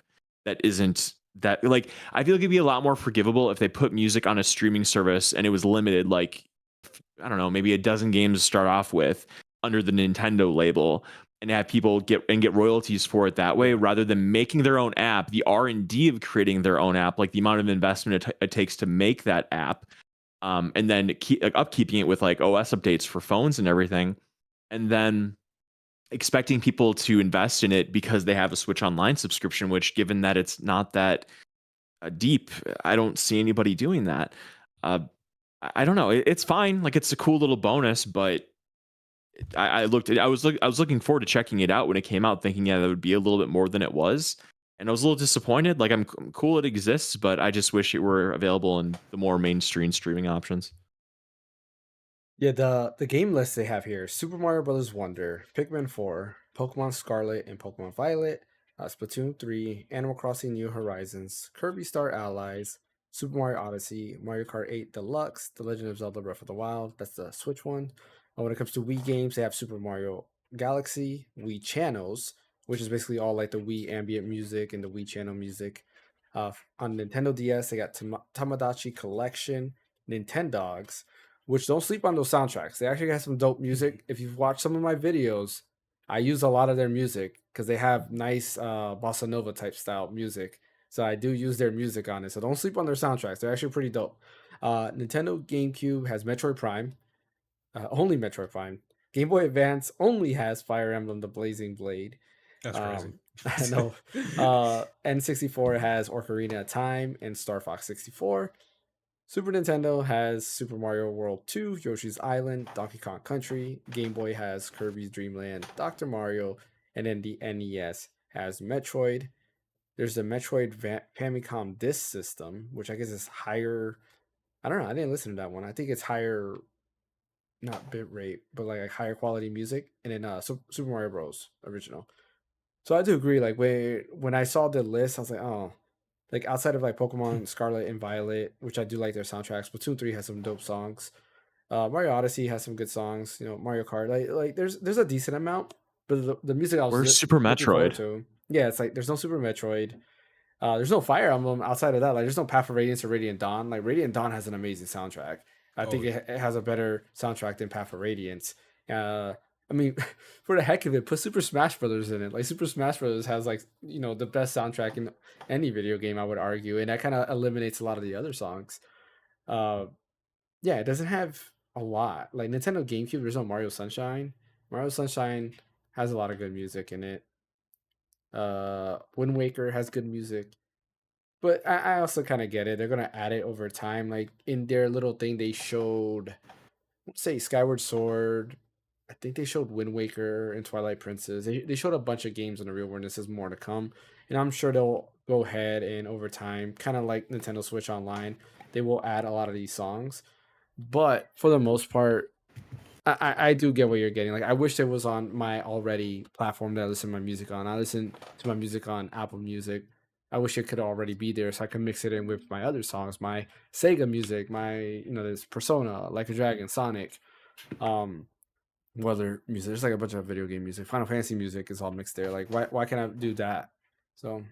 that isn't that, like, I feel like it'd be a lot more forgivable if they put music on a streaming service and it was limited, like, I don't know, maybe a dozen games to start off with under the Nintendo label, and have people get royalties for it that way, rather than making their own app, the R&D of creating their own app, like the amount of investment it takes to make that app, and then upkeeping it with like OS updates for phones and everything, and then expecting people to invest in it because they have a Switch Online subscription, which, given that it's not that deep, I don't see anybody doing that. I don't know. It's fine. Like, it's a cool little bonus, but I was looking forward to checking it out when it came out, thinking, yeah, that would be a little bit more than it was, and I was a little disappointed. Like, I'm cool it exists, but I just wish it were available in the more mainstream streaming options. Yeah, the game list they have here: Super Mario Bros. Wonder, Pikmin 4, Pokemon Scarlet and Pokemon Violet, Splatoon 3, Animal Crossing New Horizons, Kirby Star Allies, Super Mario Odyssey, Mario Kart 8 Deluxe, The Legend of Zelda Breath of the Wild. That's the Switch one. When it comes to Wii games, they have Super Mario Galaxy, Wii Channels, which is basically all like the Wii ambient music and the Wii channel music. On Nintendo DS, they got Tamagotchi Collection, Nintendogs, which don't sleep on those soundtracks. They actually have some dope music. If you've watched some of my videos, I use a lot of their music because they have nice bossa nova type style music. So I do use their music on it. So don't sleep on their soundtracks. They're actually pretty dope. Nintendo GameCube has Metroid Prime, only Metroid Prime. Game Boy Advance only has Fire Emblem: The Blazing Blade. That's crazy. I know. N64 has Ocarina of Time and Star Fox 64. Super Nintendo has Super Mario World 2, Yoshi's Island, Donkey Kong Country. Game Boy has Kirby's Dream Land, Dr. Mario, and then the NES has Metroid. There's the Metroid Famicom Disk System, which I guess is higher. I don't know. I didn't listen to that one. I think it's higher, not bit rate, but like higher quality music. And then Super Mario Bros. Original. So I do agree. Like when I saw the list, I was like, oh, like outside of like Pokemon Scarlet and Violet, which I do like their soundtracks. Splatoon 3 has some dope songs. Mario Odyssey has some good songs. Mario Kart, like there's a decent amount, but the music I was Where's Super looking forward Metroid? to, yeah, it's like there's no Super Metroid. There's no Fire Emblem outside of that. Like there's no Path of Radiance or Radiant Dawn. Like Radiant Dawn has an amazing soundtrack. I think it has a better soundtrack than Path of Radiance. I mean, for the heck of it, put Super Smash Brothers in it. Like Super Smash Brothers has like the best soundtrack in any video game, I would argue, and that kind of eliminates a lot of the other songs. Yeah, it doesn't have a lot. Like Nintendo GameCube, there's no Mario Sunshine. Mario Sunshine has a lot of good music in it. Wind Waker has good music. But I also kind of get it. They're gonna add it over time. Like in their little thing, they showed, let's say, Skyward Sword. I think they showed Wind Waker and Twilight Princess. They showed a bunch of games in the real world. And this is more to come, and I'm sure they'll go ahead and over time, kind of like Nintendo Switch Online, they will add a lot of these songs. But for the most part, I do get what you're getting. Like I wish it was on my already platform that I listen to my music on. I listen to my music on Apple Music. I wish it could already be there so I can mix it in with my other songs, my Sega music, my there's Persona, Like a Dragon, Sonic, what other music? There's like a bunch of video game music. Final Fantasy music is all mixed there. Like why can't I do that? So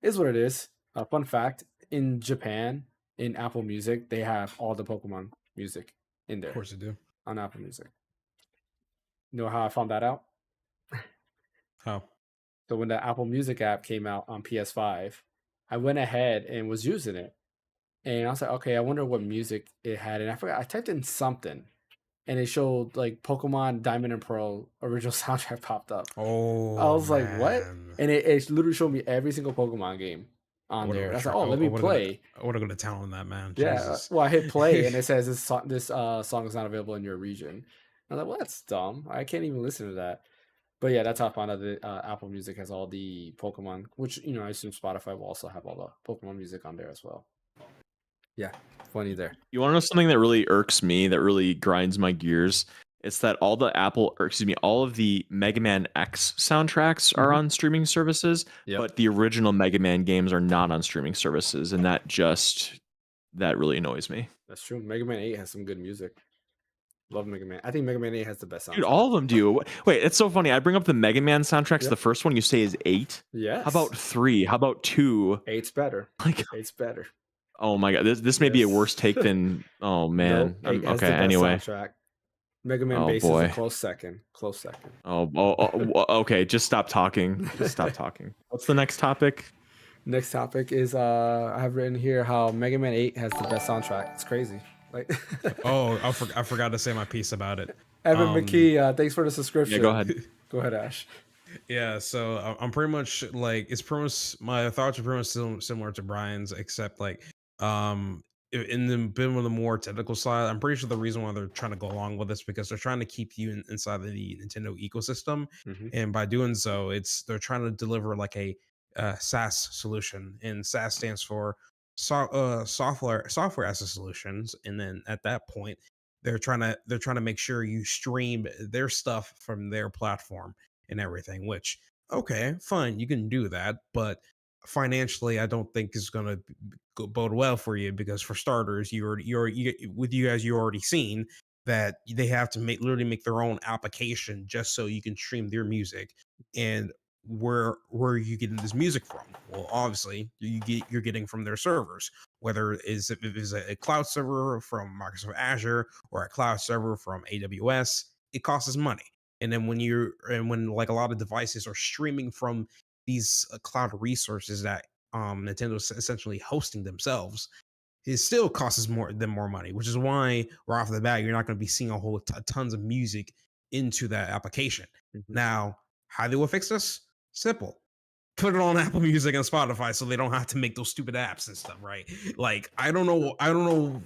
is what it is. Fun fact: in Japan, in Apple Music, they have all the Pokemon music in there. Of course they do. On Apple Music. You know how I found that out? How? So when the Apple Music app came out on PS5, I went ahead and was using it. And I was like, okay, I wonder what music it had. And I forgot, I typed in something. And it showed like Pokemon Diamond and Pearl original soundtrack popped up. Oh, I was like, what? man. And it literally showed me every single Pokemon game on there. I was like, oh, let me play. I would have gone to town on that, man. Yeah. Jesus. Well, I hit play and it says this song is not available in your region. I was like, well, that's dumb. I can't even listen to that. But yeah, that's how I found out that Apple Music has all the Pokemon, which, I assume Spotify will also have all the Pokemon music on there as well. Yeah, funny there. You want to know something that really irks me, that really grinds my gears? It's that all of the Mega Man X soundtracks are on streaming services, but the original Mega Man games are not on streaming services, and that really annoys me. That's true. Mega Man 8 has some good music. Love Mega Man. I think Mega Man 8 has the best soundtrack. Dude, all of them do. Wait, it's so funny. I bring up the Mega Man soundtracks. The first one you say is 8. Yes. How about 3? How about 2? 8's better. Like 8's better. Oh my god, this may be a worse take than. Oh man. Nope, okay. Anyway. Soundtrack. Mega Man Bass is a close second. Close second. Okay. Just stop talking. What's the next topic? Next topic is I have written here how Mega Man 8 has the best soundtrack. It's crazy. Like. I forgot to say my piece about it. Evan McKee, thanks for the subscription. Yeah, go ahead. Go ahead, Ash. Yeah, so I'm pretty much like my thoughts are pretty much similar to Brian's, except like in the bit of the more technical side, I'm pretty sure the reason why they're trying to go along with this because they're trying to keep you inside of the Nintendo ecosystem, and by doing so, they're trying to deliver like a SaaS solution, and SaaS stands for software as a solutions, and then at that point, they're trying to make sure you stream their stuff from their platform and everything. Which okay, fine, you can do that, but financially, I don't think is going to bode well for you because, for starters, you already seen that they have to literally make their own application just so you can stream their music. And where are you getting this music from? Well, obviously, you're getting from their servers, whether if it's a cloud server from Microsoft Azure or a cloud server from AWS. It costs money. And then when like a lot of devices are streaming from these cloud resources that Nintendo's essentially hosting themselves, it still costs more money, which is why right off the bat you're not going to be seeing a whole tons of music into that application. Now, how they will fix this? Simple. Put it on Apple Music and Spotify so they don't have to make those stupid apps and stuff, right? Like I don't know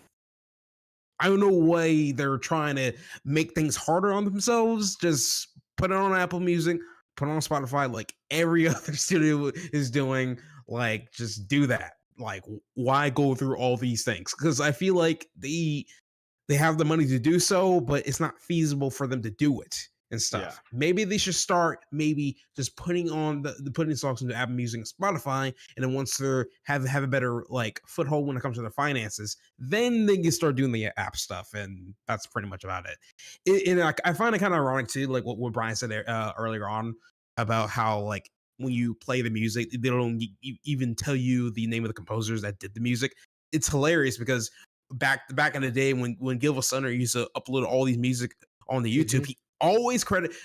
why they're trying to make things harder on themselves. Just put it on Apple Music, put it on Spotify like every other studio is doing. Like, just do that. Like, why go through all these things? Because I feel like they have the money to do so, but it's not feasible for them to do it and stuff. Yeah. Maybe they should start just putting on putting songs into Apple Music and Spotify, and then once they have a better like foothold when it comes to their finances, then they can start doing the app stuff, and that's pretty much about it. And I find it kind of ironic too, like what Brian said earlier on about how like when you play the music, they don't even tell you the name of the composers that did the music. It's hilarious because back in the day when Gilva Sunner used to upload all these music on the YouTube, he always credits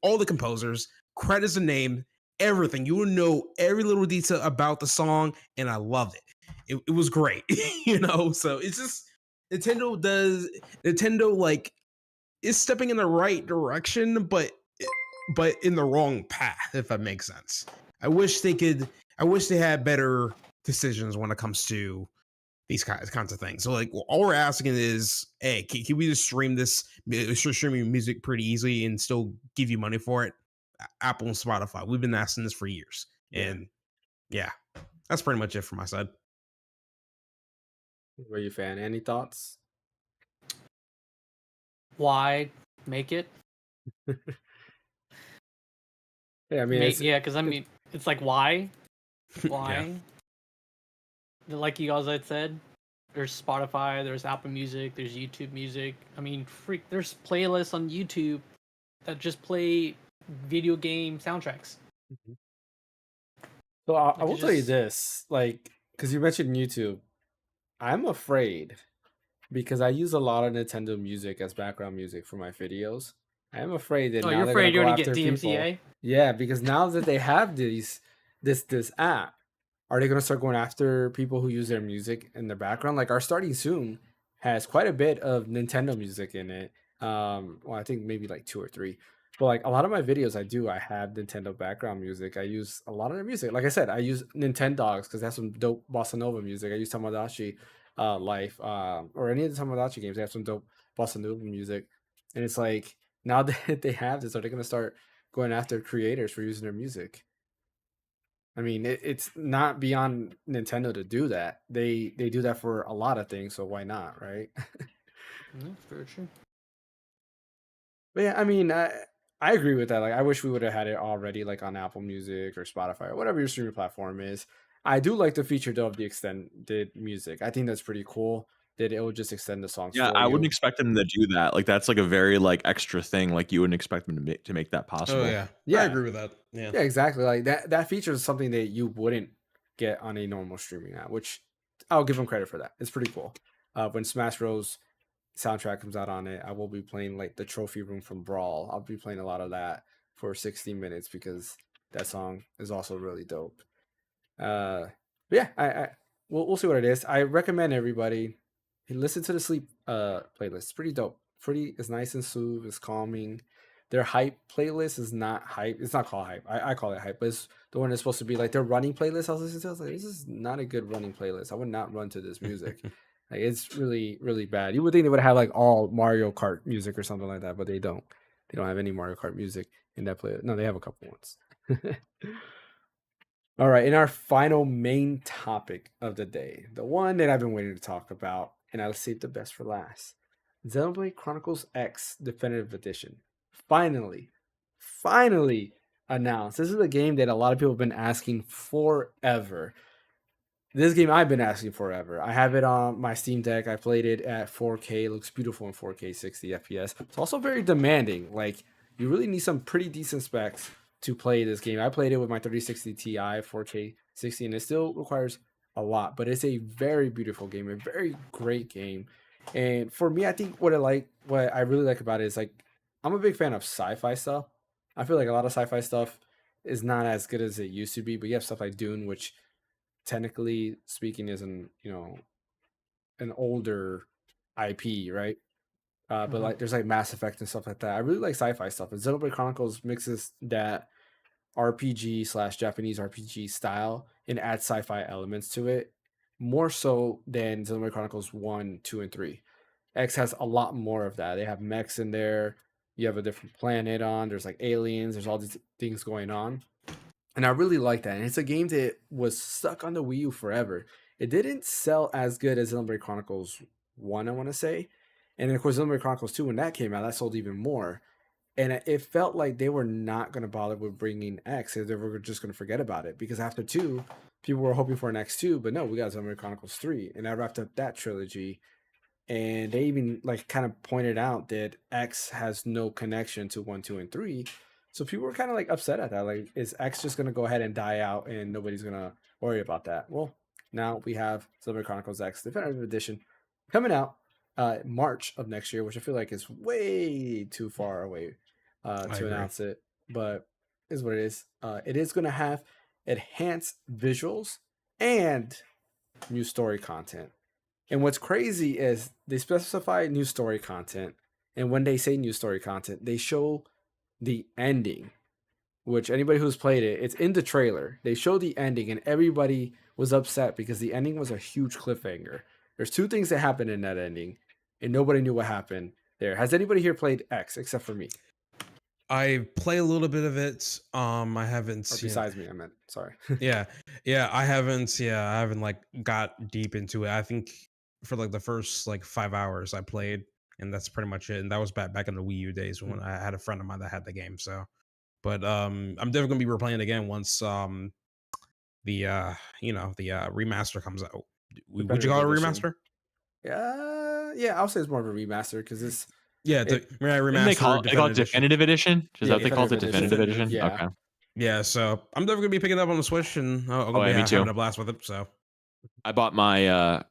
all the composers, credits the name, everything. You would know every little detail about the song, and I loved it. It was great, So it's just Nintendo like is stepping in the right direction, but in the wrong path, if that makes sense. I wish they had better decisions when it comes to these kinds of things. So like all we're asking is, hey, can we just stream streaming music pretty easily and still give you money for it? Apple and Spotify. We've been asking this for years. And yeah, that's pretty much it for my side. Were you a fan? Any thoughts? Why make it? Yeah, I mean, because it's like why? Why? Like you guys had said, there's Spotify, there's Apple Music, there's YouTube Music. I mean, there's playlists on YouTube that just play video game soundtracks. So I will tell you this, like, because you mentioned YouTube, I'm afraid because I use a lot of Nintendo music as background music for my videos. I am afraid that now you're they're afraid you're go gonna get after people. DMCA? Yeah, because now that they have this app, are they gonna start going after people who use their music in the background? Like our Starting Soon has quite a bit of Nintendo music in it. Well, I think maybe like 2 or 3. But like a lot of my videos I have Nintendo background music. I use a lot of their music. Like I said, I use Nintendogs because they have some dope bossa nova music. I use Tamagotchi Life, or any of the Tamagotchi games. They have some dope bossa nova music. And it's like, now that they have this, are they gonna start going after creators for using their music? I mean, it's not beyond Nintendo to do that. They do that for a lot of things, so why not, right? That's very true. But yeah, I mean, I agree with that. Like, I wish we would have had it already, like on Apple Music or Spotify or whatever your streaming platform is. I do like the feature though of the extended music. I think that's pretty cool that it will just extend the songs. Yeah, for I you. wouldn't expect them to do that. Like that's like a very like extra thing. Like you wouldn't expect them to make that possible. Oh yeah, Yeah. I agree with that. Yeah, exactly. Like that feature is something that you wouldn't get on a normal streaming app, which I'll give them credit for that. It's pretty cool. When Smash Bros soundtrack comes out on it, I will be playing like the trophy room from Brawl. I'll be playing a lot of that for 60 minutes because that song is also really dope. But yeah, we'll see what it is. I recommend everybody listen to the Sleep playlist. It's pretty dope. It's nice and smooth. It's calming. Their hype playlist is not hype. It's not called hype. I call it hype, but it's the one that's supposed to be like their running playlist. I was listening to. I was like, this is not a good running playlist. I would not run to this music. Like it's really, really bad. You would think they would have like all Mario Kart music or something like that, but they don't. They don't have any Mario Kart music in that playlist. No, they have a couple ones. All right, in our final main topic of the day, the one that I've been waiting to talk about, and I'll save the best for last. Xenoblade Chronicles X Definitive Edition. Finally announced. This is a game that a lot of people have been asking forever. This game I've been asking forever. I have it on my Steam Deck. I played it at 4K. It looks beautiful in 4K, 60 FPS. It's also very demanding. Like, you really need some pretty decent specs to play this game. I played it with my 3060 Ti, 4K 60, and it still requires a lot. But it's a very beautiful game, a very great game. And for me, I think what I really like about it is like I'm a big fan of sci-fi stuff. I feel like a lot of sci-fi stuff is not as good as it used to be. But you have stuff like Dune, which technically speaking is an older IP, right? But like there's like Mass Effect and stuff like that. I really like sci-fi stuff. And Xenoblade Chronicles mixes that RPG / Japanese RPG style and adds sci-fi elements to it more so than Xenoblade Chronicles 1, 2, and 3. X has a lot more of that. They have mechs in there. You have a different planet on. There's like aliens. There's all these things going on. And I really like that. And it's a game that was stuck on the Wii U forever. It didn't sell as good as Xenoblade Chronicles 1, I want to say. And then, of course, Xenoblade Chronicles 2, when that came out, that sold even more. And it felt like they were not going to bother with bringing X. They were just going to forget about it. Because after 2, people were hoping for an X2. But no, we got Xenoblade Chronicles 3. And that wrapped up that trilogy. And they even like kind of pointed out that X has no connection to 1, 2, and 3. So people were kind of like upset at that. Like, is X just going to go ahead and die out and nobody's going to worry about that? Well, now we have Xenoblade Chronicles X Definitive Edition coming out March of next year, which I feel like is way too far away to agree. announce it, but is what it is. It is going to have enhanced visuals and new story content. And what's crazy is they specify new story content, and when they say new story content, they show the ending, which anybody who's played it, it's in the trailer. They show the ending, and everybody was upset because the ending was a huge cliffhanger. There's two things that happened in that ending, and nobody knew what happened there. Has anybody here played X except for me? I play a little bit of it. I haven't. Or besides me, I meant. Sorry. Yeah, I haven't. Yeah, I haven't like got deep into it. I think for like the first like 5 hours I played, and that's pretty much it. And that was back in the Wii U days when I had a friend of mine that had the game. So, but I'm definitely gonna be replaying it again once the remaster comes out. Would you call it a remaster? Yeah, I'll say it's more of a remaster because it's remaster. They call it definitive edition. Is that what they call it, the definitive edition? Yeah. Okay. Yeah, so I'm definitely gonna be picking it up on the Switch, and I'm gonna be having a blast with it. So I bought my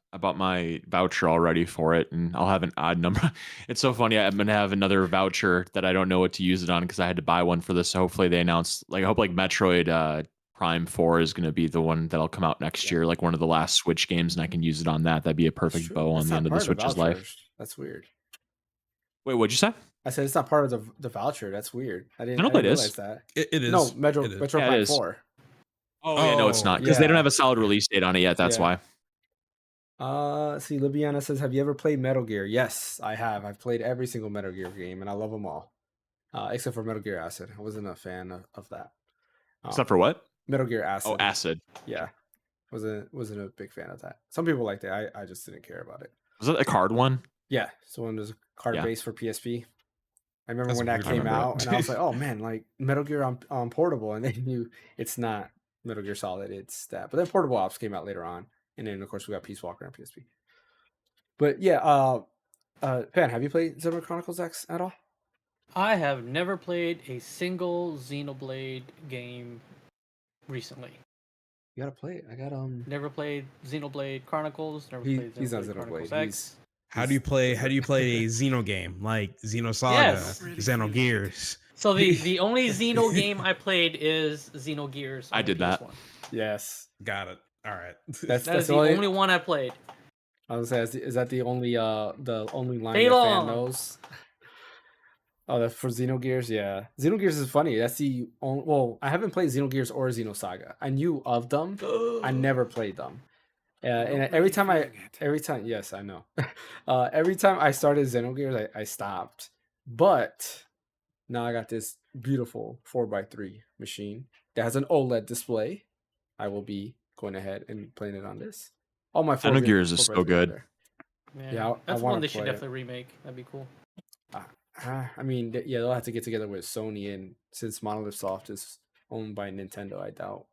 voucher already for it, and I'll have an odd number. It's so funny. I'm gonna have another voucher that I don't know what to use it on because I had to buy one for this. So hopefully they announce, like, I hope like Metroid Prime 4 is gonna be the one that'll come out next year, like one of the last Switch games, and I can use it on that. That'd be a perfect bow on the end of the Switch's life. That's weird. Wait, what'd you say? I said it's not part of the voucher. That's weird. I didn't Xenoblade realize is. that. It is. No, Metro Prime 4. Oh, yeah, no, it's not because they don't have a solid release date on it yet. That's why. See, Libiana says, have you ever played Metal Gear? Yes, I have. I've played every single Metal Gear game, and I love them all, except for Metal Gear Acid. I wasn't a fan of that. Except for what? Metal Gear Acid. Oh, Acid. Yeah, wasn't a big fan of that. Some people liked it. I just didn't care about it. Was it a card one? Yeah, so when there's a card base for PSP. I remember when that came out, and I was like, "Oh man, like Metal Gear on portable," and then it's not Metal Gear Solid, it's that. But then Portable Ops came out later on, and then of course we got Peace Walker on PSP. But yeah, Pan, have you played Xenoblade Chronicles X at all? I have never played a single Xenoblade game recently. You gotta play it. I got Never played Xenoblade Chronicles. Never played he's not Xenoblade Chronicles Xenoblade. X. How do you play a Xeno game like Xenosaga, Xenogears? So the only Xeno game I played is Xenogears. I did that. Yes, got it. All right, that's the only one I played. I was gonna say, is that the only line Stay that long. fan knows? Oh, that's for Xenogears. Yeah, Xenogears is funny. That's the only. Well, I haven't played Xenogears or Xenosaga. I knew of them. I never played them. And every time, yes, I know. Every time I started Xenogears, I stopped. But now I got this beautiful 4x3 machine that has an OLED display. I will be going ahead and playing it on this. All my Xenogears is so good. Yeah, that's one they should definitely remake. That'd be cool. I mean, yeah, they'll have to get together with Sony, and since Monolith Soft is owned by Nintendo, I doubt.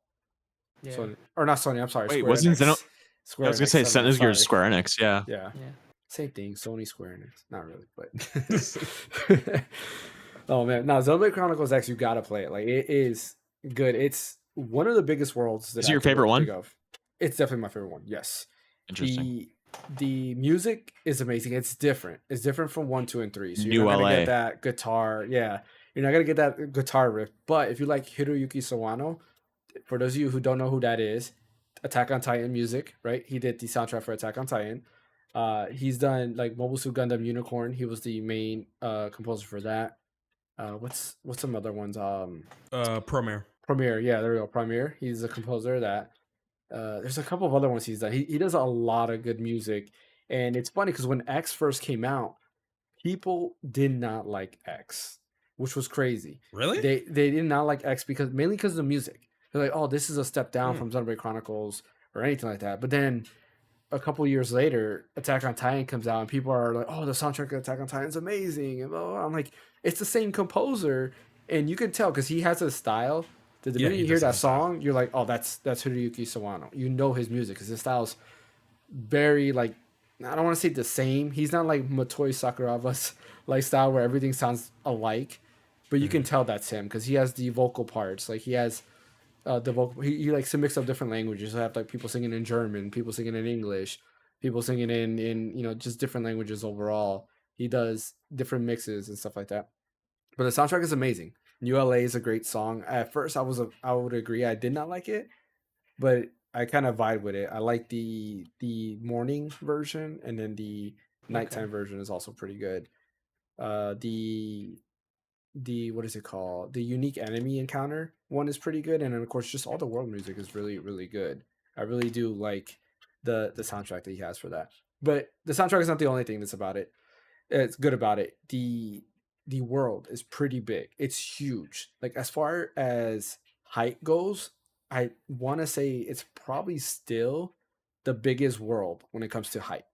Yeah. Sony, or not Sony. I'm sorry. Wait, Square wasn't Enix. I was gonna say Xenogears is Square Enix. Yeah. Same thing. Sony, Square Enix. Not really, but. Oh man, now Xenoblade Chronicles X, you gotta play it. Like, it is good. It's one of the biggest worlds. Is it your favorite one? It's definitely my favorite one. Yes. Interesting. The music is amazing. It's different. It's different from 1, 2, and 3. So New you're not gonna LA. get that guitar. Yeah, you're not gonna get that guitar riff. But if you like Hiroyuki Sawano, for those of you who don't know who that is, Attack on Titan music, right? He did the soundtrack for Attack on Titan. He's done like Mobile Suit Gundam Unicorn. He was the main composer for that. What's some other ones? Premiere. Yeah, there we go. Premiere. He's a composer of that. There's a couple of other ones he's done. He does a lot of good music, and it's funny because when X first came out, people did not like X, which was crazy. Really? They did not like X mainly because of the music. They're like, oh, this is a step down from Xenoblade Chronicles or anything like that. But then a couple of years later, Attack on Titan comes out, and people are like, oh, the soundtrack of Attack on Titan is amazing. And blah, blah, blah. I'm like, it's the same composer, and you can tell because he has a style. The minute you hear that song, you're like, oh, that's Hiroyuki Sawano. You know his music because his style's very, like, I don't want to say the same. He's not like Motoi Sakuragawa's style where everything sounds alike, but you can tell that's him because he has the vocal parts. Like, he has the vocal. He likes to mix up different languages. So I have like people singing in German, people singing in English. people singing in just different languages overall. He does different mixes and stuff like that. But the soundtrack is amazing. ULA is a great song. At first, I would agree I did not like it, but I kind of vibe with it. I like the morning version, and then the nighttime version is also pretty good. The what is it called? The unique enemy encounter one is pretty good, and then of course just all the world music is really really good. I really do like the soundtrack that he has for that. But the soundtrack is not the only thing that's about it. It's good about it. The world is pretty big. It's huge. Like as far as height goes, I want to say it's probably still the biggest world when it comes to height,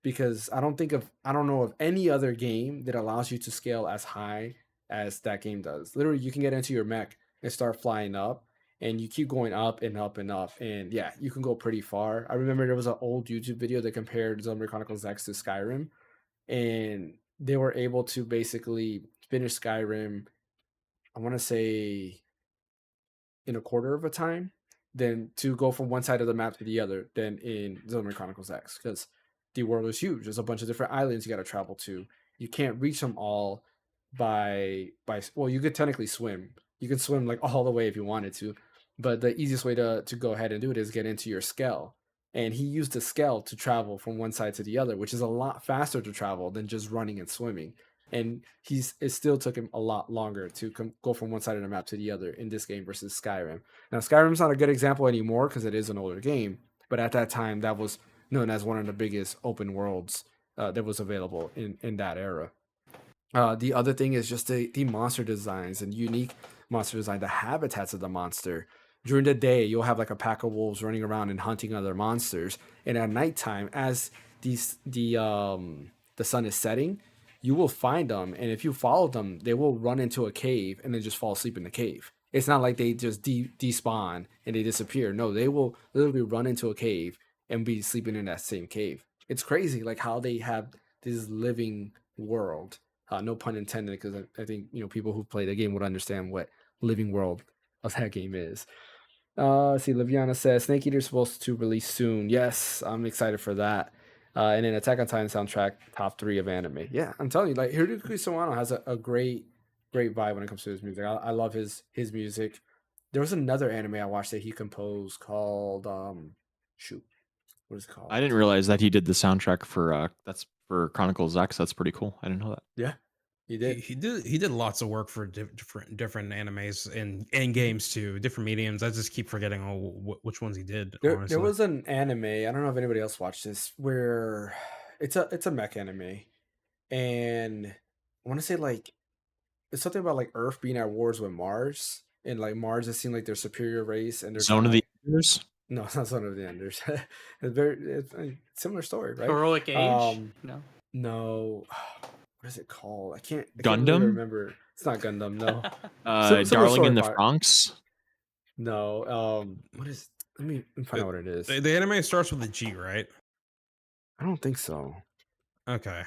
because I don't know of any other game that allows you to scale as high as that game does. Literally, you can get into your mech and start flying up, and you keep going up and up and up, and yeah, you can go pretty far. I remember there was an old YouTube video that compared Xenoblade Chronicles X to Skyrim, and they were able to basically finish Skyrim, I want to say, in a quarter of a time than to go from one side of the map to the other than in Xenoblade Chronicles X, because the world is huge. There's a bunch of different islands you got to travel to. You can't reach them all by well, you could technically swim. You could swim like all the way if you wanted to, but the easiest way to go ahead and do it is get into your Skell. And he used the Skell to travel from one side to the other, which is a lot faster to travel than just running and swimming. And it still took him a lot longer to go from one side of the map to the other in this game versus Skyrim. Now, Skyrim's not a good example anymore because it is an older game, but at that time, that was known as one of the biggest open worlds that was available in that era. The other thing is just the monster designs and unique monster design, the habitats of the monster. During the day, you'll have like a pack of wolves running around and hunting other monsters, and at nighttime, as the sun is setting, you will find them, and if you follow them, they will run into a cave and then just fall asleep in the cave. It's not like they just despawn and they disappear. No, they will literally run into a cave and be sleeping in that same cave. It's crazy, like how they have this living world. No pun intended, because I think people who play the game would understand what living world of that game is. Let's see, Liviana says Snake Eater is supposed to release soon. Yes, I'm excited for that. And then Attack on Titan soundtrack, top 3 of anime. Yeah, I'm telling you, like Hiroyuki Sawano has a great vibe when it comes to his music. I love his music. There was another anime I watched that he composed called shoot, what is it called? I didn't realize that he did the soundtrack for that's for Chronicles X. That's pretty cool. I didn't know that. Yeah, he did. He did lots of work for different animes and games too, different mediums. I just keep forgetting which ones he did. There was an anime, I don't know if anybody else watched this, where it's a mech anime, and I want to say like it's something about like Earth being at wars with Mars, and like Mars is seen like their superior race, and they're Zone of the Enders? no, it's not Zone of the Enders. It's a similar story, right? Heroic Age? No. No. What is it called? I can't Gundam? really remember. It's not Gundam, no. Similar Darling story in the part. Franxx? No. What is? Let me find out what it is. The anime starts with a G, right? I don't think so. Okay.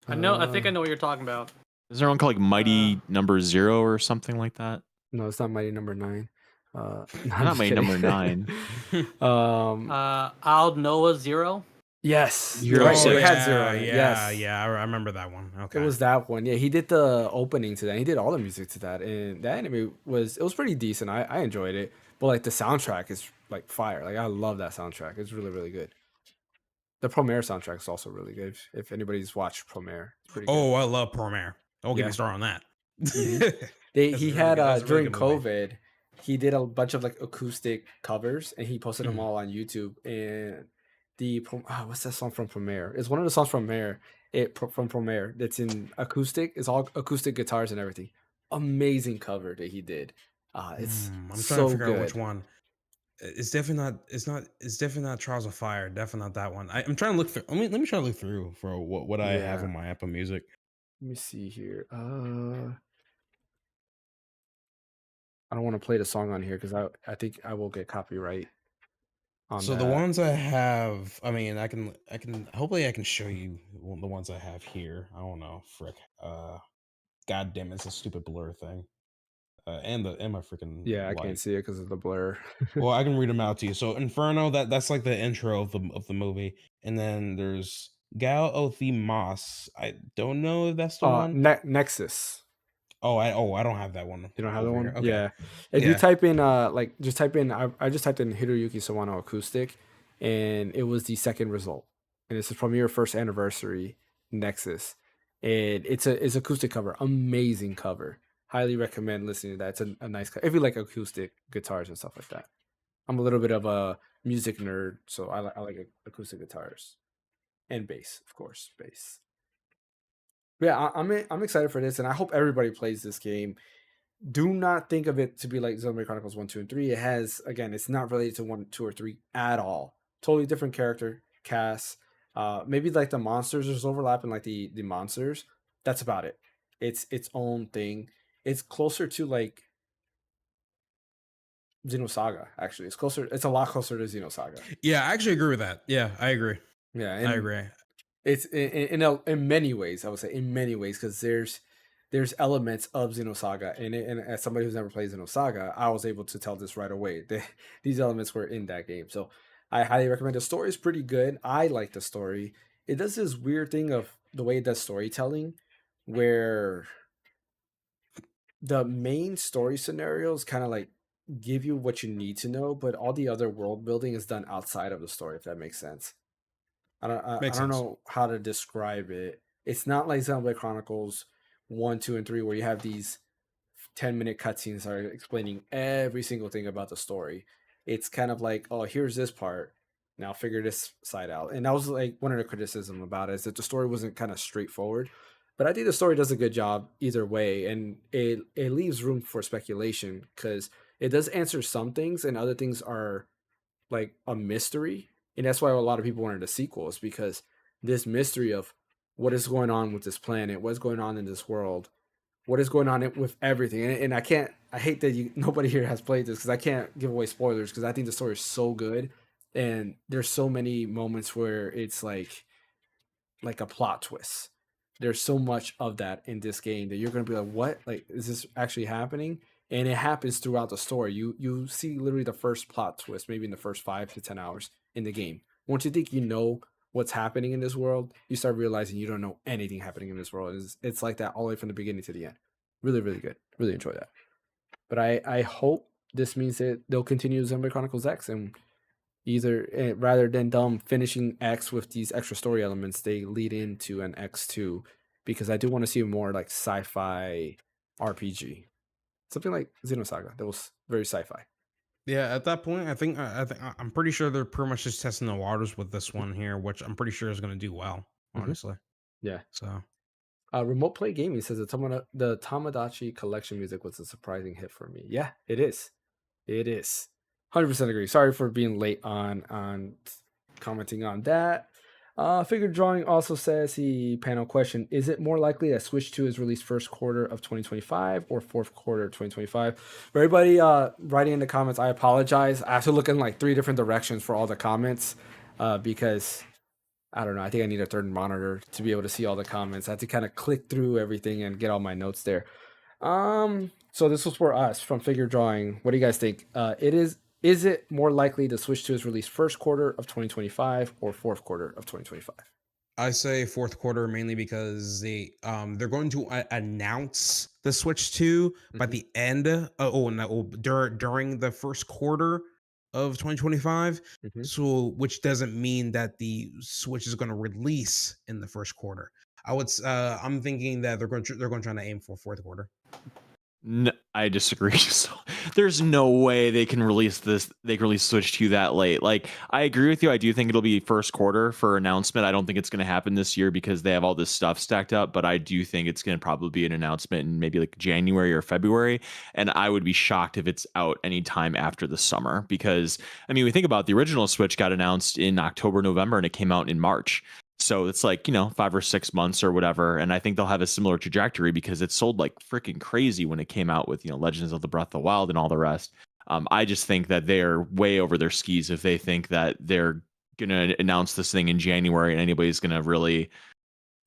I think I know what you're talking about. Is there one called like Mighty Number 0 or something like that? No, it's not Mighty Number 9. Not Mighty Number 9. Al Noah 0. Yes, Zero right. Six. It had 0. Yeah. I remember that one. Okay. It was that one. Yeah, he did the opening to that. He did all the music to that, and that anime was pretty decent. I enjoyed it, but like the soundtrack is like fire. Like I love that soundtrack. It's really really good. The Promare soundtrack is also really good. If anybody's watched Promare, it's pretty good. Oh, I love Promare. Don't get me started on that. He had during good movie. COVID, he did a bunch of like acoustic covers, and he posted them all on YouTube. And what's that song from Promare? It's one of the songs from Promare that's in acoustic. It's all acoustic guitars and everything. Amazing cover that he did. It's I'm trying so to figure out good. which one. It's definitely not. It's definitely not Trials of Fire. Definitely not that one. I'm trying to look through. Let me try to look through for what I have on my Apple Music. Let me see here. I don't want to play the song on here because I think I will get copyright. So the ones I have, I mean, I can hopefully I can show you the ones I have here. I don't know, frick. God damn, it's a stupid blur thing. and my freaking Yeah, I light. can't see it because of the blur. Well, I can read them out to you. So Inferno, that's like the intro of the movie, and then there's Gal o the Moss. I don't know if that's the one. Nexus. I don't have that one. You don't have the over one? here. Okay. Yeah. If you Yeah. type in just type in I just typed in Hiroyuki Sawano acoustic, and it was the second result. And this is from your first anniversary Nexus. And it's acoustic cover. Amazing cover. Highly recommend listening to that. It's a nice if you like acoustic guitars and stuff like that. I'm a little bit of a music nerd, so I like acoustic guitars. And bass, of course, bass. Yeah, I'm excited for this, and I hope everybody plays this game. Do not think of it to be like Xenoblade Chronicles 1, 2, and 3. It has, again, it's not related to 1, 2, or 3 at all. Totally different character cast. Maybe like the monsters, there's overlap in like the monsters. That's about it. It's its own thing. It's closer to like Xenosaga, actually. It's a lot closer to Xenosaga. Yeah, I actually agree with that. Yeah, I agree. Yeah, I agree. It's in many ways, I would say, in many ways, because there's elements of Xenosaga, and as somebody who's never played Xenosaga, I was able to tell this right away. These elements were in that game, so I highly recommend. The story is pretty good. I like the story. It does this weird thing of the way it does storytelling, where the main story scenarios kind of like give you what you need to know, but all the other world building is done outside of the story, if that makes sense. I Makes don't sense. know how to describe it. It's not like Xenoblade Chronicles 1, 2, and 3 where you have these 10-minute cutscenes that are explaining every single thing about the story. It's kind of like, oh, here's this part. Now figure this side out. And that was like one of the criticism about it, is that the story wasn't kind of straightforward. But I think the story does a good job either way, and it leaves room for speculation because it does answer some things, and other things are like a mystery. And that's why a lot of people wanted a sequel, is because this mystery of what is going on with this planet, what's going on in this world, what is going on with everything. And I hate that nobody here has played this because I can't give away spoilers, because I think the story is so good. And there's so many moments where it's like a plot twist. There's so much of that in this game that you're going to be like, what? Like, is this actually happening? And it happens throughout the story. You see literally the first plot twist, maybe in the first 5 to 10 hours in the game. Once you think you know what's happening in this world, you start realizing you don't know anything happening in this world. It's like that all the way from the beginning to the end. Really, really good. Really enjoy that. But I hope this means that they'll continue Xenoblade Chronicles X, and either rather than them finishing X with these extra story elements, they lead into an X2, because I do want to see more like sci-fi RPG. Something like Xenosaga that was very sci-fi. Yeah, at that point, I think I'm pretty sure they're pretty much just testing the waters with this one here, which I'm pretty sure is going to do well, honestly. Yeah. So, Remote Play Gaming says the Tamagotchi collection music was a surprising hit for me. Yeah, it is. It is. 100% agree. Sorry for being late on commenting on that. Figure Drawing also says, panel question, is it more likely that Switch 2 is released first quarter of 2025 or fourth quarter of 2025? For everybody writing in the comments, I apologize. I have to look in like 3 different directions for all the comments because I don't know. I think I need a third monitor to be able to see all the comments. I have to kind of click through everything and get all my notes there. So this was for us from Figure Drawing. What do you guys think? Is it more likely the Switch 2 is released first quarter of 2025 or fourth quarter of 2025? I say fourth quarter mainly because they're going to announce the Switch 2 by the end. During the first quarter of 2025. So, which doesn't mean that the Switch is going to release in the first quarter. I'm thinking that they're going to try to aim for fourth quarter. No, I disagree. So, there's no way they can release this. They can release Switch 2 that late. Like, I agree with you. I do think it'll be first quarter for announcement. I don't think it's going to happen this year because they have all this stuff stacked up. But I do think it's going to probably be an announcement in maybe like January or February. And I would be shocked if it's out anytime after the summer, because I mean, we think about the original Switch got announced in October, November, and it came out in March. So it's like, 5 or 6 months or whatever. And I think they'll have a similar trajectory because it sold like freaking crazy when it came out with, Legends of the Breath of the Wild and all the rest. I just think that they're way over their skis if they think that they're going to announce this thing in January and anybody's going to really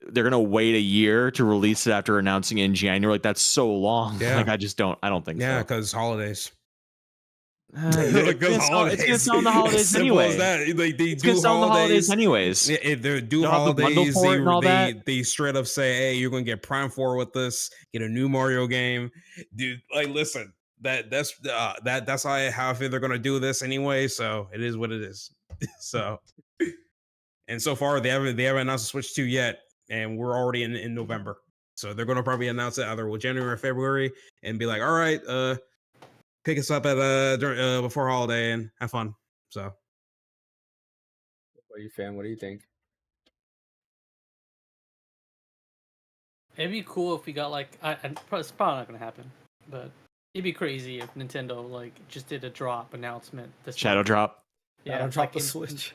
they're gonna wait a year to release it after announcing it in January. Like that's so long. Yeah. Like I don't think Yeah, so. because holidays. It's gonna sell in the holidays Simple anyway. as that. Like they It's do gonna sell in the holidays holidays. anyways. If they do They'll have the bundle holidays, for it and all that. they straight up say, "Hey, you're gonna get Prime 4 with this. Get a new Mario game, dude." Like, listen, that's how I feel they're gonna do this anyway. So it is what it is. So, and so far they haven't announced a Switch 2 yet, and we're already in November. So they're gonna probably announce it either with January or February, and be like, "All right, pick us up at before holiday and have fun." So. What are you, fan? What do you think? It'd be cool if we got like, it's probably not gonna happen, but it'd be crazy if Nintendo like just did a drop announcement. This Shadow month. drop. Yeah, Yeah, drop like the in- Switch.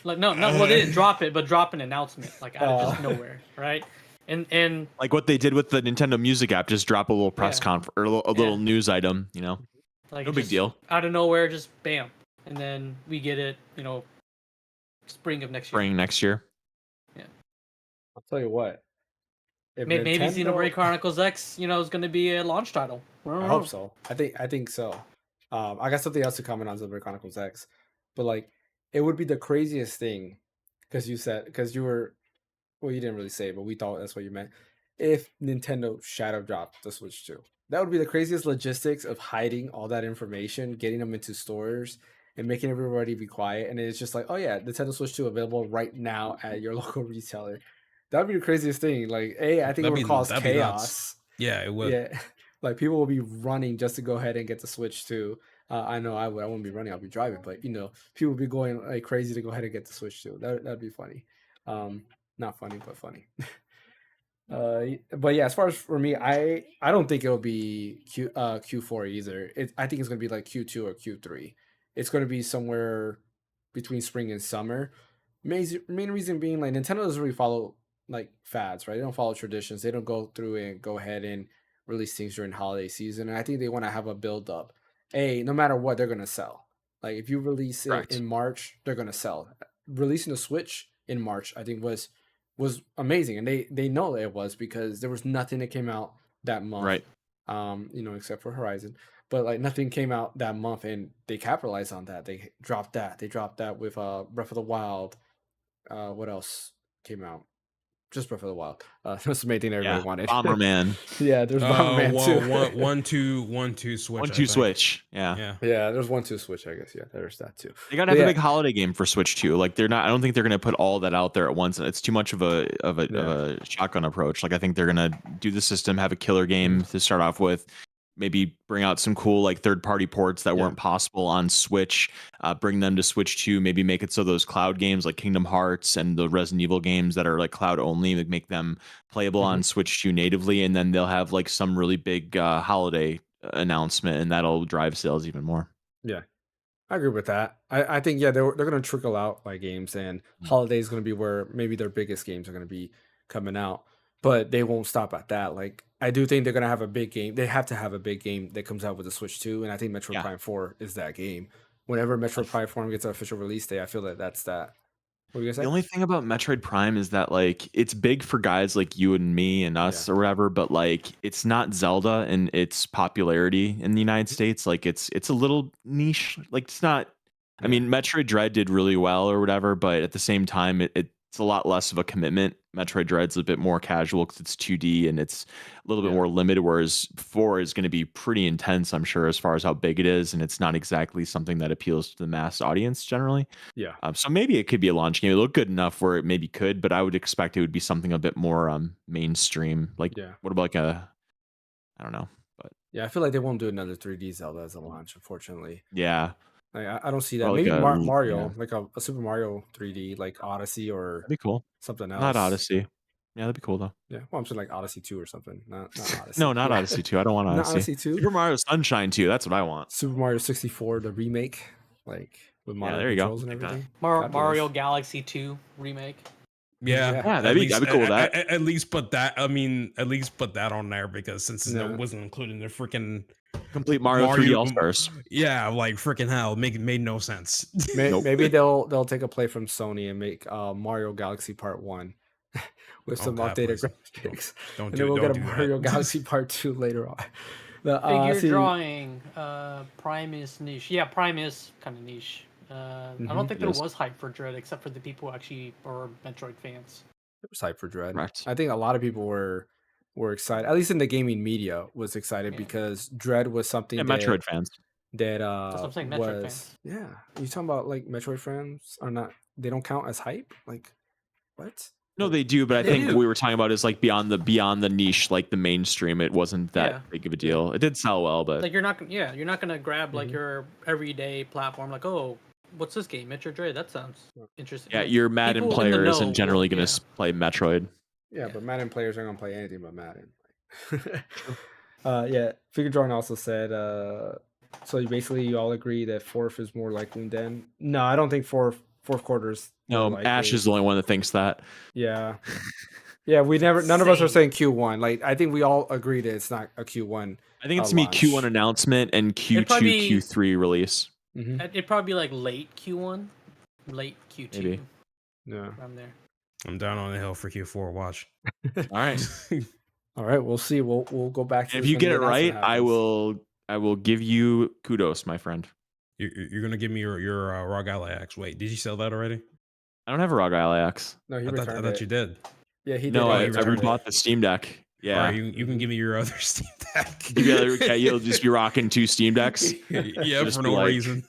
Like no, well they didn't drop it, but drop an announcement like out of just nowhere, right? And Like what they did with the Nintendo Music app, just drop a little press Yeah. conference or a little Yeah. news item, you know. like No big just deal. out of nowhere, just bam, and then we get it, spring of next year. Spring next year. I'll tell you what. If Maybe Nintendo- Xenoblade Chronicles X, is going to be a launch title. I hope so. I think so. I got something else to comment on Xenoblade Chronicles X, but like it would be the craziest thing because you didn't really say it, but we thought that's what you meant. If Nintendo shadow dropped the Switch 2, that would be the craziest logistics of hiding all that information, getting them into stores, and making everybody be quiet. And it's just like, oh yeah, Nintendo Switch 2 available right now at your local retailer. That would be the craziest thing. Like, I think it would cause chaos. Yeah, it would. Yeah, like people will be running just to go ahead and get the Switch 2. I know I would. I wouldn't be running. I'll be driving. But people would be going like crazy to go ahead and get the Switch 2. That'd be funny. Not funny, but funny. But yeah, as far as for me, I don't think it'll be Q4 either. I think it's gonna be like Q2 or Q3. It's gonna be somewhere between spring and summer. Main reason being like Nintendo doesn't really follow like fads, right? They don't follow traditions. They don't go through and go ahead and release things during holiday season. And I think they want to have a build up. No matter what, they're gonna sell. Like if you release it Correct. in March, they're gonna sell. Releasing the Switch in March, I think was amazing, and they know it was because there was nothing that came out that month, Right. Except for Horizon, but like nothing came out that month, and they capitalized on that. They dropped that with Breath of the Wild. What else came out? Just Breath of the Wild. That's the main thing everybody wanted. Bomberman. Yeah, there's Bomberman too. one, two Switch. 1, I 2 think. Switch. Yeah. Yeah. Yeah, there's 1, 2 Switch, I guess. Yeah, there's that too. They gotta have a big holiday game for Switch 2. Like I don't think they're gonna put all that out there at once. It's too much of a shotgun approach. Like I think they're gonna do the system, have a killer game to start off with, maybe bring out some cool like third-party ports that weren't possible on Switch, bring them to Switch 2, maybe make it so those cloud games like Kingdom Hearts and the Resident Evil games that are like cloud only, like make them playable on Switch 2 natively, and then they'll have like some really big holiday announcement, and that'll drive sales even more. Yeah, I agree with that. I think they're going to trickle out like games, and holiday is going to be where maybe their biggest games are going to be coming out, but they won't stop at that. Like I do think they're going to have a big game. They have to have a big game that comes out with the Switch 2, and I think Metroid Prime 4 is that game. Whenever Metroid Prime 4 gets an official release day, I feel that that's that. What were you gonna say? The only thing about Metroid Prime is that like it's big for guys like you and me and us or whatever, but like it's not Zelda in its popularity in the United States. Like it's a little niche. Like it's not. I mean, Metroid Dread did really well or whatever, but at the same time, it's a lot less of a commitment. Metroid Dread's a bit more casual because it's 2D and it's a little bit more limited, whereas 4 is going to be pretty intense, I'm sure, as far as how big it is, and it's not exactly something that appeals to the mass audience generally. Yeah. So maybe it could be a launch game. It looked good enough where it maybe could, but I would expect it would be something a bit more mainstream. Like, what about like I don't know, but yeah, I feel like they won't do another 3D Zelda as a launch, unfortunately. Yeah. Like, I don't see that. Or Maybe like Mario, like a Super Mario 3D, like Odyssey or that'd be cool. Something else. Not Odyssey. Yeah, that'd be cool though. Yeah, well, I'm saying like Odyssey 2 or something. Not Odyssey. No, not Odyssey 2. I don't want Not Odyssey. Odyssey 2. Super Mario Sunshine 2. That's what I want. Super Mario 64, the remake, like with modern there you go. controls and everything. Mario Galaxy 2 remake. Yeah, that'd be cool with that. At least put that. I mean, at least put that on there because since it wasn't included in the freaking complete Mario 3D All Stars. Yeah, like freaking hell, made no sense. Maybe they'll take a play from Sony and make Mario Galaxy Part 1 with Oh, some God, updated please. graphics. Don't And do then we'll don't get a do Mario that. Galaxy Part 2 later on. The, Figure see- drawing, Prime is niche. Yeah, Prime is kind of niche. I don't think It there is. was hype for Dread except for the people who actually are Metroid fans. It was hype for Dread. Correct. I think a lot of people were excited, at least in the gaming media, was excited Yeah. because Dread was something Yeah, that Metroid fans. that That's what I'm saying, Metroid fans. yeah. You talking about like Metroid fans are not? They don't count as hype. Like what? No, they do, but I They think do. what we were talking about is like beyond the niche, like the mainstream. It wasn't that Yeah. big of a deal. It did sell well, but Like you're not gonna grab like Mhm. your everyday platform. Like, oh, what's this game? Metroid Dread. That sounds interesting. yeah, Like, your Madden people in the player know isn't generally will- going to play Metroid. Yeah, Yeah. but Madden players aren't gonna play anything but Madden. Yeah. Figure drawing also said. So you all agree that fourth is more likely than? No, I don't think fourth quarters. No, Ash is the only one that thinks that. Yeah. Yeah, we never. None of us are Insane. saying Q1. Like, I think we all agree that it's not a Q1. I think it's gonna be Q1 launch. announcement and Q2, probably be- Q3 release. Mhm. It'd probably be like late Q1, late Q2. Maybe. Yeah. Around there. I'm down on the hill for Q4. Watch. All right. All right, we'll see. We'll go back to If this you when get the it right, announcement I will give you kudos, my friend. You're gonna give me your ROG Ally X. Wait, did you sell that already? I don't have a ROG Ally X. No, he I returned thought it. you did. Yeah, he did. No, he I returned it. rebought the Steam Deck. Yeah. Alright, you can give me your other Steam Deck. You'll just be rocking 2 Steam Decks. Yeah, Just for be no like- reason.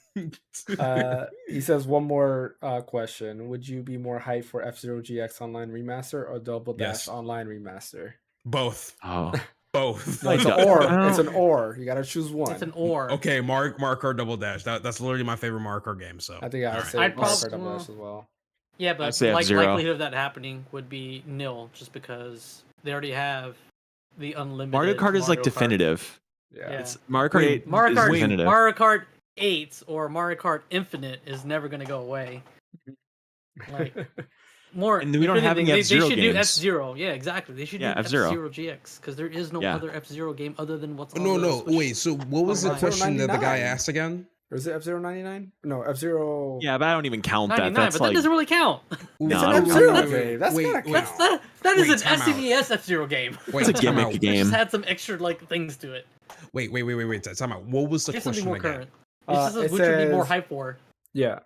He says one more question. Would you be more hyped for F-Zero GX Online Remaster or Double Dash Yes. Online Remaster? Both. Oh. Both. No, it's Like, an or. I It's an don't- or. You gotta choose one. It's an or. Okay, Mario Kart Double Dash. That's literally my favorite Mario Kart game. So I think I'd Alright. say I'd Mario prob- Kart Double Dash as well. Yeah, I'd but say like F-Zero. likelihood of that happening would be nil, just because they already have the unlimited. Mario Kart is like Kart. definitive. Yeah. Yeah. It's Mario Kart 8 Mario is Kart, definitive. Mario Kart 8 or Mario Kart Infinite is never gonna go away. Like more, And we don't if have any anything, F-Zero they should do games. F-Zero. Yeah, exactly. They should Yeah, do F-Zero. F-Zero GX because there is no Yeah. other F-Zero game other than what's on No, the no, Switch. wait. So what was the Online. question that the guy 99. asked again? Or is it F-Zero 99? No, F-Zero. Yeah, but I don't even count that. 99, That's but like that doesn't really count. No, It's an I don't F-Zero count game. That's gotta count. That is Wait, an time out. SNES F-Zero game. Wait, it's a time gimmick out. It game. just had some extra like things to it. Wait. Time out. What was the It's something question more again? current. It's just it which would be more says- hype for. Yeah.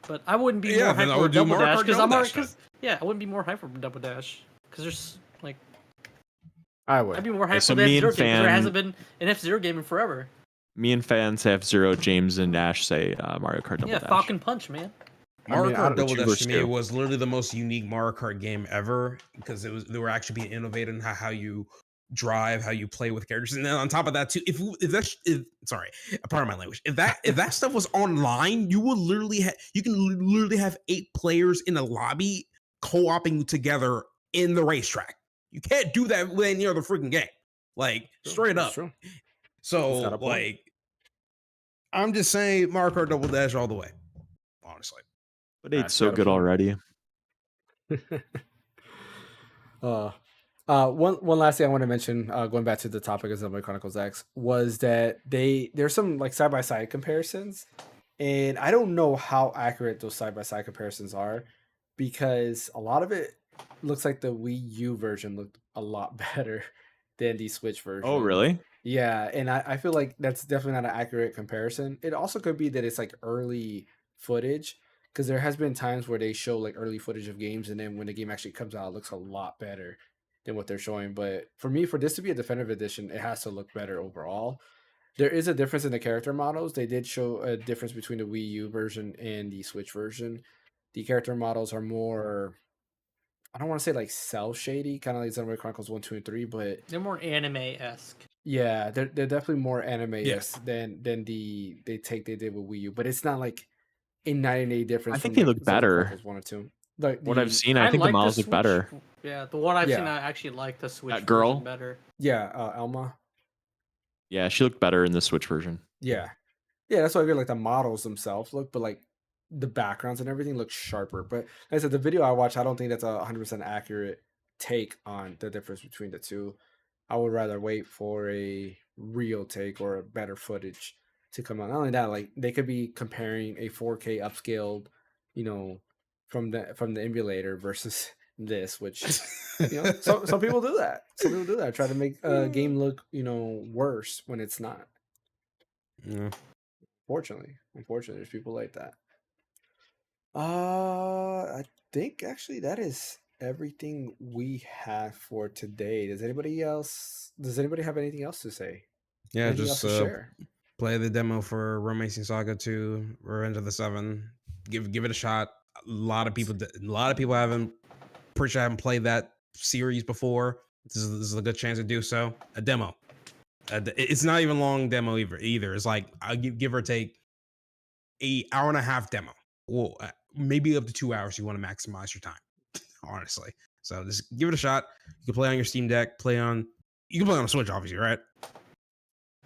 But I wouldn't be Yeah, more then hyped I for would do Double Mario Dash Kart because Double I'm Dash then. yeah, I wouldn't be more hyped for Double Dash because there's like I would. I'd be more hyped so for the me F-Zero and game because there Fan- hasn't been an F-Zero game in forever. me and fans say F-Zero, James and Ash say Mario Kart Double Yeah, Dash. Falcon Punch, man. Mario mean, out Kart of Double two Dash versus to me two. was literally the most unique Mario Kart game ever because they were actually being innovative in how you drive, how you play with characters, and then on top of that too, sorry, pardon my language, if that stuff was online, you would literally have 8 players in a lobby co-oping together in the racetrack. You can't do that with any other freaking game, like straight That's up. true. So He's got a point. like, I'm just saying Mario Kart Double Dash all the way, honestly. But 8's Ash so got a good point. already. One last thing I want to mention, going back to the topic of Xenoblade Chronicles X, was that there's some like side by side comparisons, and I don't know how accurate those side by side comparisons are, because a lot of it looks like the Wii U version looked a lot better than the Switch version. Oh, really? Yeah, and I feel like that's definitely not an accurate comparison. It also could be that it's like early footage, because there has been times where they show like early footage of games, and then when the game actually comes out, it looks a lot better than what they're showing. But for me, for this to be a definitive edition, it has to look better overall. There is a difference in the character models. They did show a difference between the Wii U version and the Switch version. The character models are more, I don't want to say like cell shady, kind of like Xenoblade Chronicles 1, 2, and 3, but They're more anime-esque. yeah, they're definitely more anime Yeah. than the take they did with Wii U. But it's not like a night and day difference. I think from, they like, look Xenoblade better. Chronicles 1 or 2. Like What the- I've seen, I think the like models look Switch- better. Yeah, the one I've seen, Yeah. I actually like the Switch That girl? version better. Yeah, Elma. Yeah, she looked better in the Switch version. Yeah, that's why I feel like the models themselves look, but like the backgrounds and everything look sharper. But like I said, the video I watched, I don't think that's a 100% accurate take on the difference between the two. I would rather wait for a real take or a better footage to come out. Not only that, like they could be comparing a 4K upscaled, from the emulator versus this, which some people do that. Some people do that. Try to make a game look worse when it's not. Yeah. Unfortunately, there's people like that. I think actually that is everything we have for today. Does anybody have anything else to say? Yeah, Anything else just to share? play the demo for Romancing Saga 2, Revenge of the Seven. Give it a shot. A lot of people haven't played that series before. This is a good chance to do so. A demo. It's not even long demo either. It's like I give or take an hour and a half demo. Well, maybe up to 2 hours. You want to maximize your time, honestly. So just give it a shot. You can play on your Steam Deck. You can play on a Switch, obviously, right?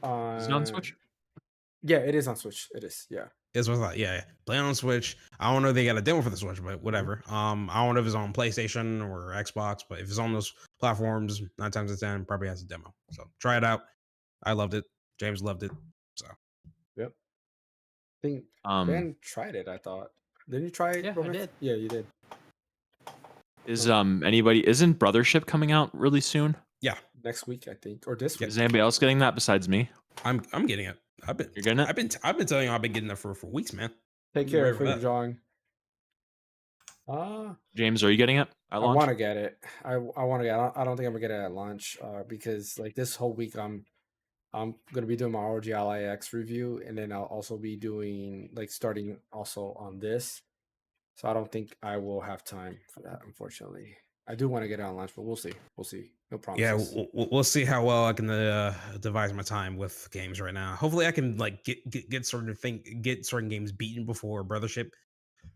Is it on Switch? Yeah, it is on Switch. It is. Yeah. Is what I thought. Yeah. Play on Switch. I don't know if they got a demo for the Switch, but whatever. I don't know if it's on PlayStation or Xbox, but if it's on those platforms, 9 times out of 10 probably has a demo. So try it out. I loved it. James loved it. So yep. I think Ben tried it. I thought. Didn't you try it? Yeah, I did. Yeah, you did. Isn't Brothership coming out really soon? Yeah, next week I think, or this week. Is anybody else getting that besides me? I'm getting it. You're getting it? I've been telling you I've been getting it for weeks, man. Take care of your drawing. James, are you getting it at launch? I want to get it. I want to get it. I don't think I'm gonna get it at launch because like this whole week I'm gonna be doing my ROG Ally X review, and then I'll also be doing starting also on this. So I don't think I will have time for that, unfortunately. I do want to get it on launch, but we'll see. No promises. Yeah, we'll see how well I can devise my time with games right now. Hopefully, I can get certain games beaten before Brothership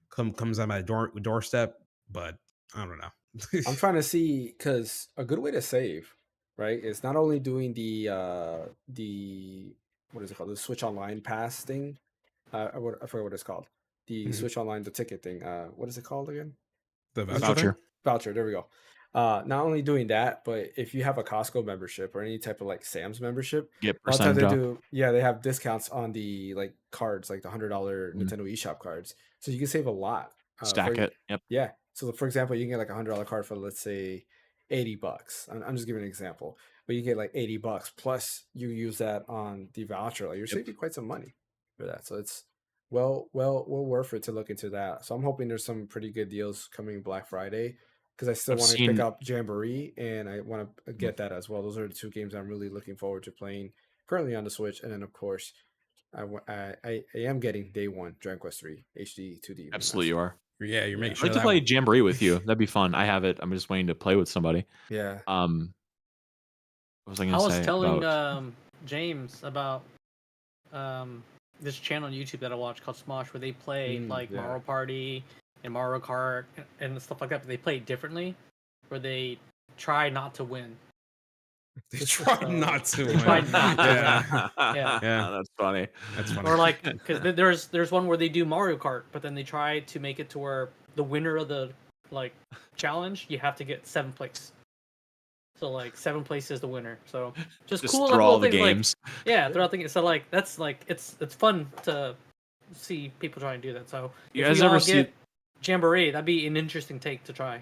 comes on my doorstep. But I don't know. I'm trying to see because a good way to save, right, is not only doing the what is it called, the Switch Online Pass thing. I forget what it's called. The Switch Online, the ticket thing. What is it called again? The voucher. Voucher. There we go. Not only doing that, but if you have a Costco membership or any type of Sam's membership, get a lot of times percent they off. they have discounts on the cards, like the $100 Nintendo eShop cards. So you can save a lot. Stack it. Yep. Yeah. So for example, you can get a $100 card for let's say $80. I'm just giving an example, but you get $80 plus you use that on the voucher. You're saving quite some money for that. So it's well worth it to look into that. So I'm hoping there's some pretty good deals coming Black Friday because I still want to pick up Jamboree and I want to get that as well. Those are the two games I'm really looking forward to playing currently on the Switch, and then of course I am getting day one Dragon Quest 3 HD 2D. Absolutely, you are. Yeah, you're making sure. I'd like to play Jamboree with you. That'd be fun. I have it. I'm just waiting to play with somebody. Yeah. What was I going to say? I was telling James about this channel on YouTube that I watch called Smosh, where they play Mario Party and Mario Kart and stuff like that, but they play it differently, where they try not to win. They try not to win. Yeah. That's funny. Or because there's one where they do Mario Kart, but then they try to make it to where the winner of the challenge, you have to get 7th place. So 7th place is the winner. So just cool through all the things, games. Throughout the game. So that's it's fun to see people try and do that. So you if guys we ever all see get Jamboree, that'd be an interesting take to try.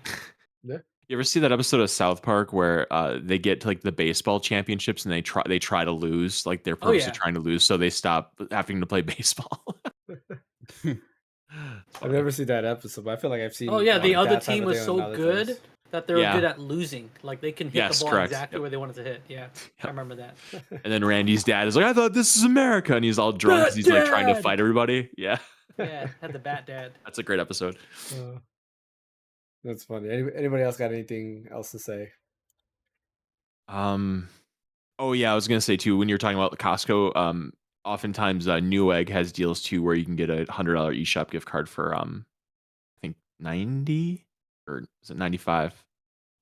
Yeah. You ever see that episode of South Park where they get to the baseball championships and they try to lose, they're purposely trying to lose, so they stop having to play baseball. I've never seen that episode, but I feel like I've seen. Oh yeah, the other team was so good that they were good at losing. They can hit the ball exactly where they wanted to hit. Yeah, I remember that. And then Randy's dad is like, "I thought this is America," and he's all drunk because he's trying to fight everybody. Yeah. Yeah, had the bat dad. That's a great episode. That's funny. Anybody else got anything else to say? Oh yeah, I was gonna say too, when you're talking about Costco, oftentimes Newegg has deals too where you can get a $100 eShop gift card for I think 90 or is it 95?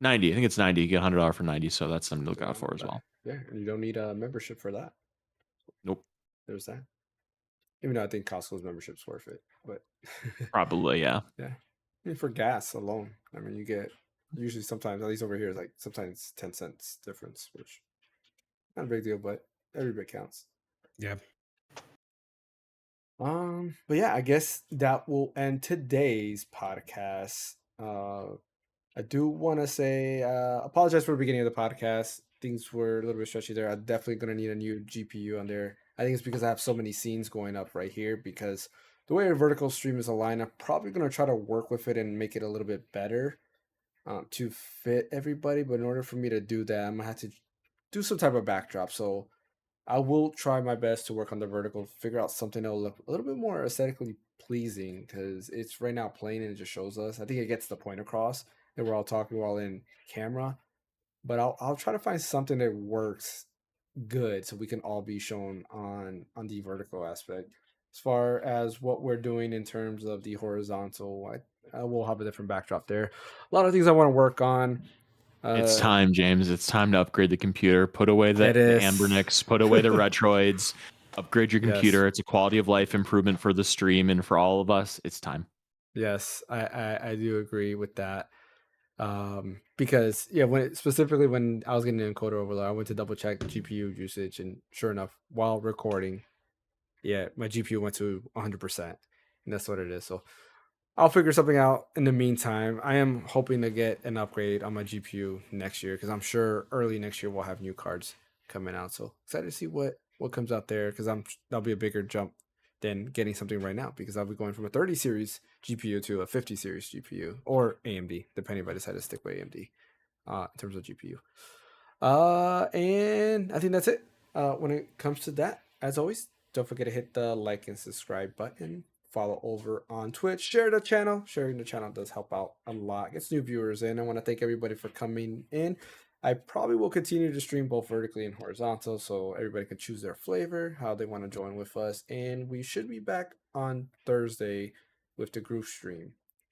90. I think it's 90. You get $100 for 90, so that's something to look out for as well. Yeah, and you don't need a membership for that. Nope. There's that. Even though I think Costco's membership's worth it, but probably yeah. Yeah. I mean, for gas alone, I mean, you get usually sometimes, at least over here, sometimes 10 cents difference, which not a big deal, but every bit counts. Yeah. But yeah, I guess that will end today's podcast. I do want to say, apologize for the beginning of the podcast. Things were a little bit stretchy there. I'm definitely going to need a new GPU on there. I think it's because I have so many scenes going up right here. Because the way a vertical stream is aligned, I'm probably going to try to work with it and make it a little bit better to fit everybody. But in order for me to do that, I'm going to have to do some type of backdrop. So I will try my best to work on the vertical, figure out something that will look a little bit more aesthetically pleasing because it's right now plain and it just shows us. I think it gets the point across that we're all talking while in camera, but I'll try to find something that works good so we can all be shown on the vertical aspect. As far as what we're doing in terms of the horizontal, I will have a different backdrop there. A lot of things I want to work on. It's time, James. It's time to upgrade the computer. Put away the Ambernix. Put away the Retroids. Upgrade your computer. Yes. It's a quality of life improvement for the stream and for all of us. It's time. Yes, I do agree with that. Because specifically when I was getting an encoder overload, I went to double check GPU usage, and sure enough, while recording, my GPU went to 100%, and that's what it is. So I'll figure something out in the meantime. I am hoping to get an upgrade on my GPU next year because I'm sure early next year we'll have new cards coming out. So excited to see what comes out there because that'll be a bigger jump than getting something right now because I'll be going from a 30 series GPU to a 50 series GPU or AMD, depending if I decide to stick with AMD in terms of GPU. And I think that's it. When it comes to that, as always, don't forget to hit the like and subscribe button. Follow over on Twitch. Share the channel. Sharing the channel does help out a lot. Gets new viewers in. I want to thank everybody for coming in. I probably will continue to stream both vertically and horizontal so everybody can choose their flavor, how they want to join with us. And we should be back on Thursday with the group stream.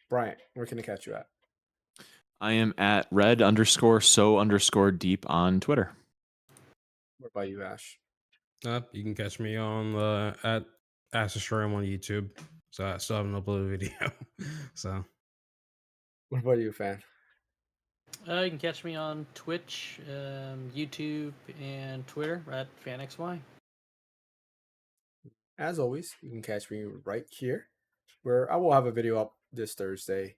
Bryant, where can I catch you at? I am at red_so_deep on Twitter. What about you, Ash? You can catch me on at Astrorum on YouTube. So I still haven't uploaded a video. So What about you, Fan? You can catch me on Twitch, YouTube, and Twitter at Phaneckswhy. As always, you can catch me right here, where I will have a video up this Thursday,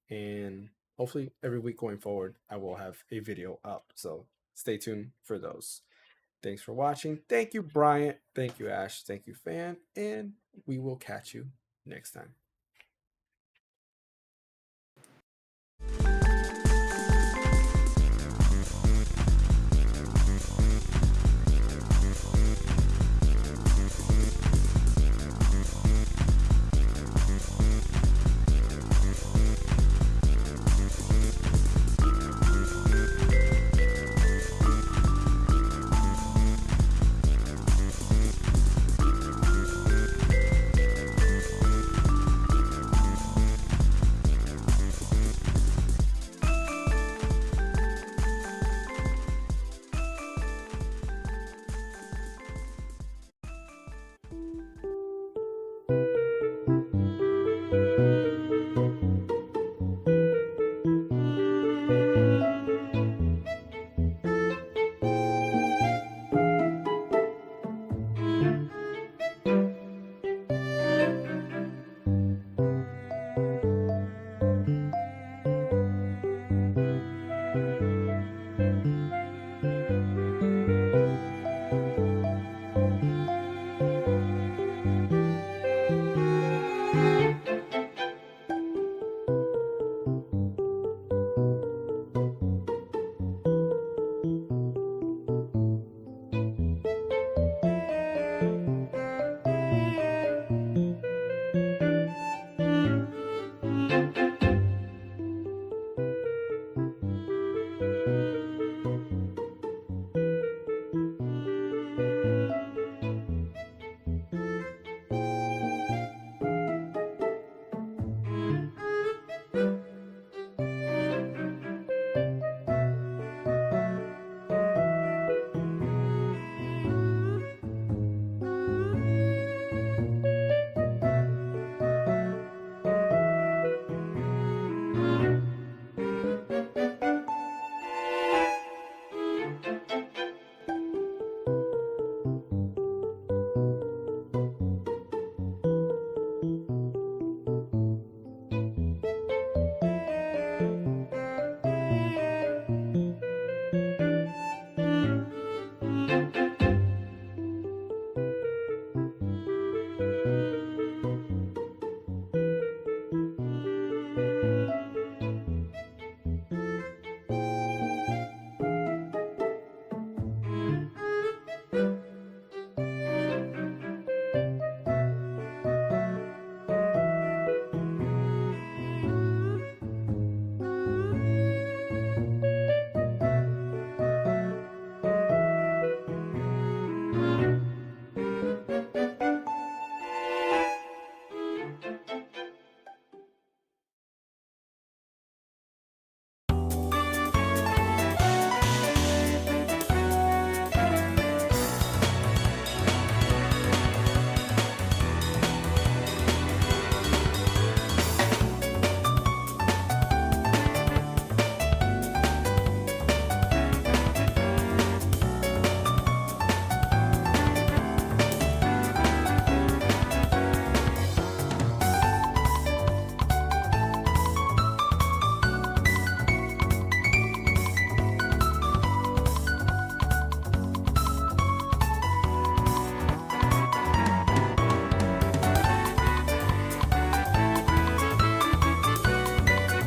and hopefully every week going forward, I will have a video up. So stay tuned for those. Thanks for watching. Thank you, Bryant. Thank you, Ash. Thank you, Fan. And we will catch you next time.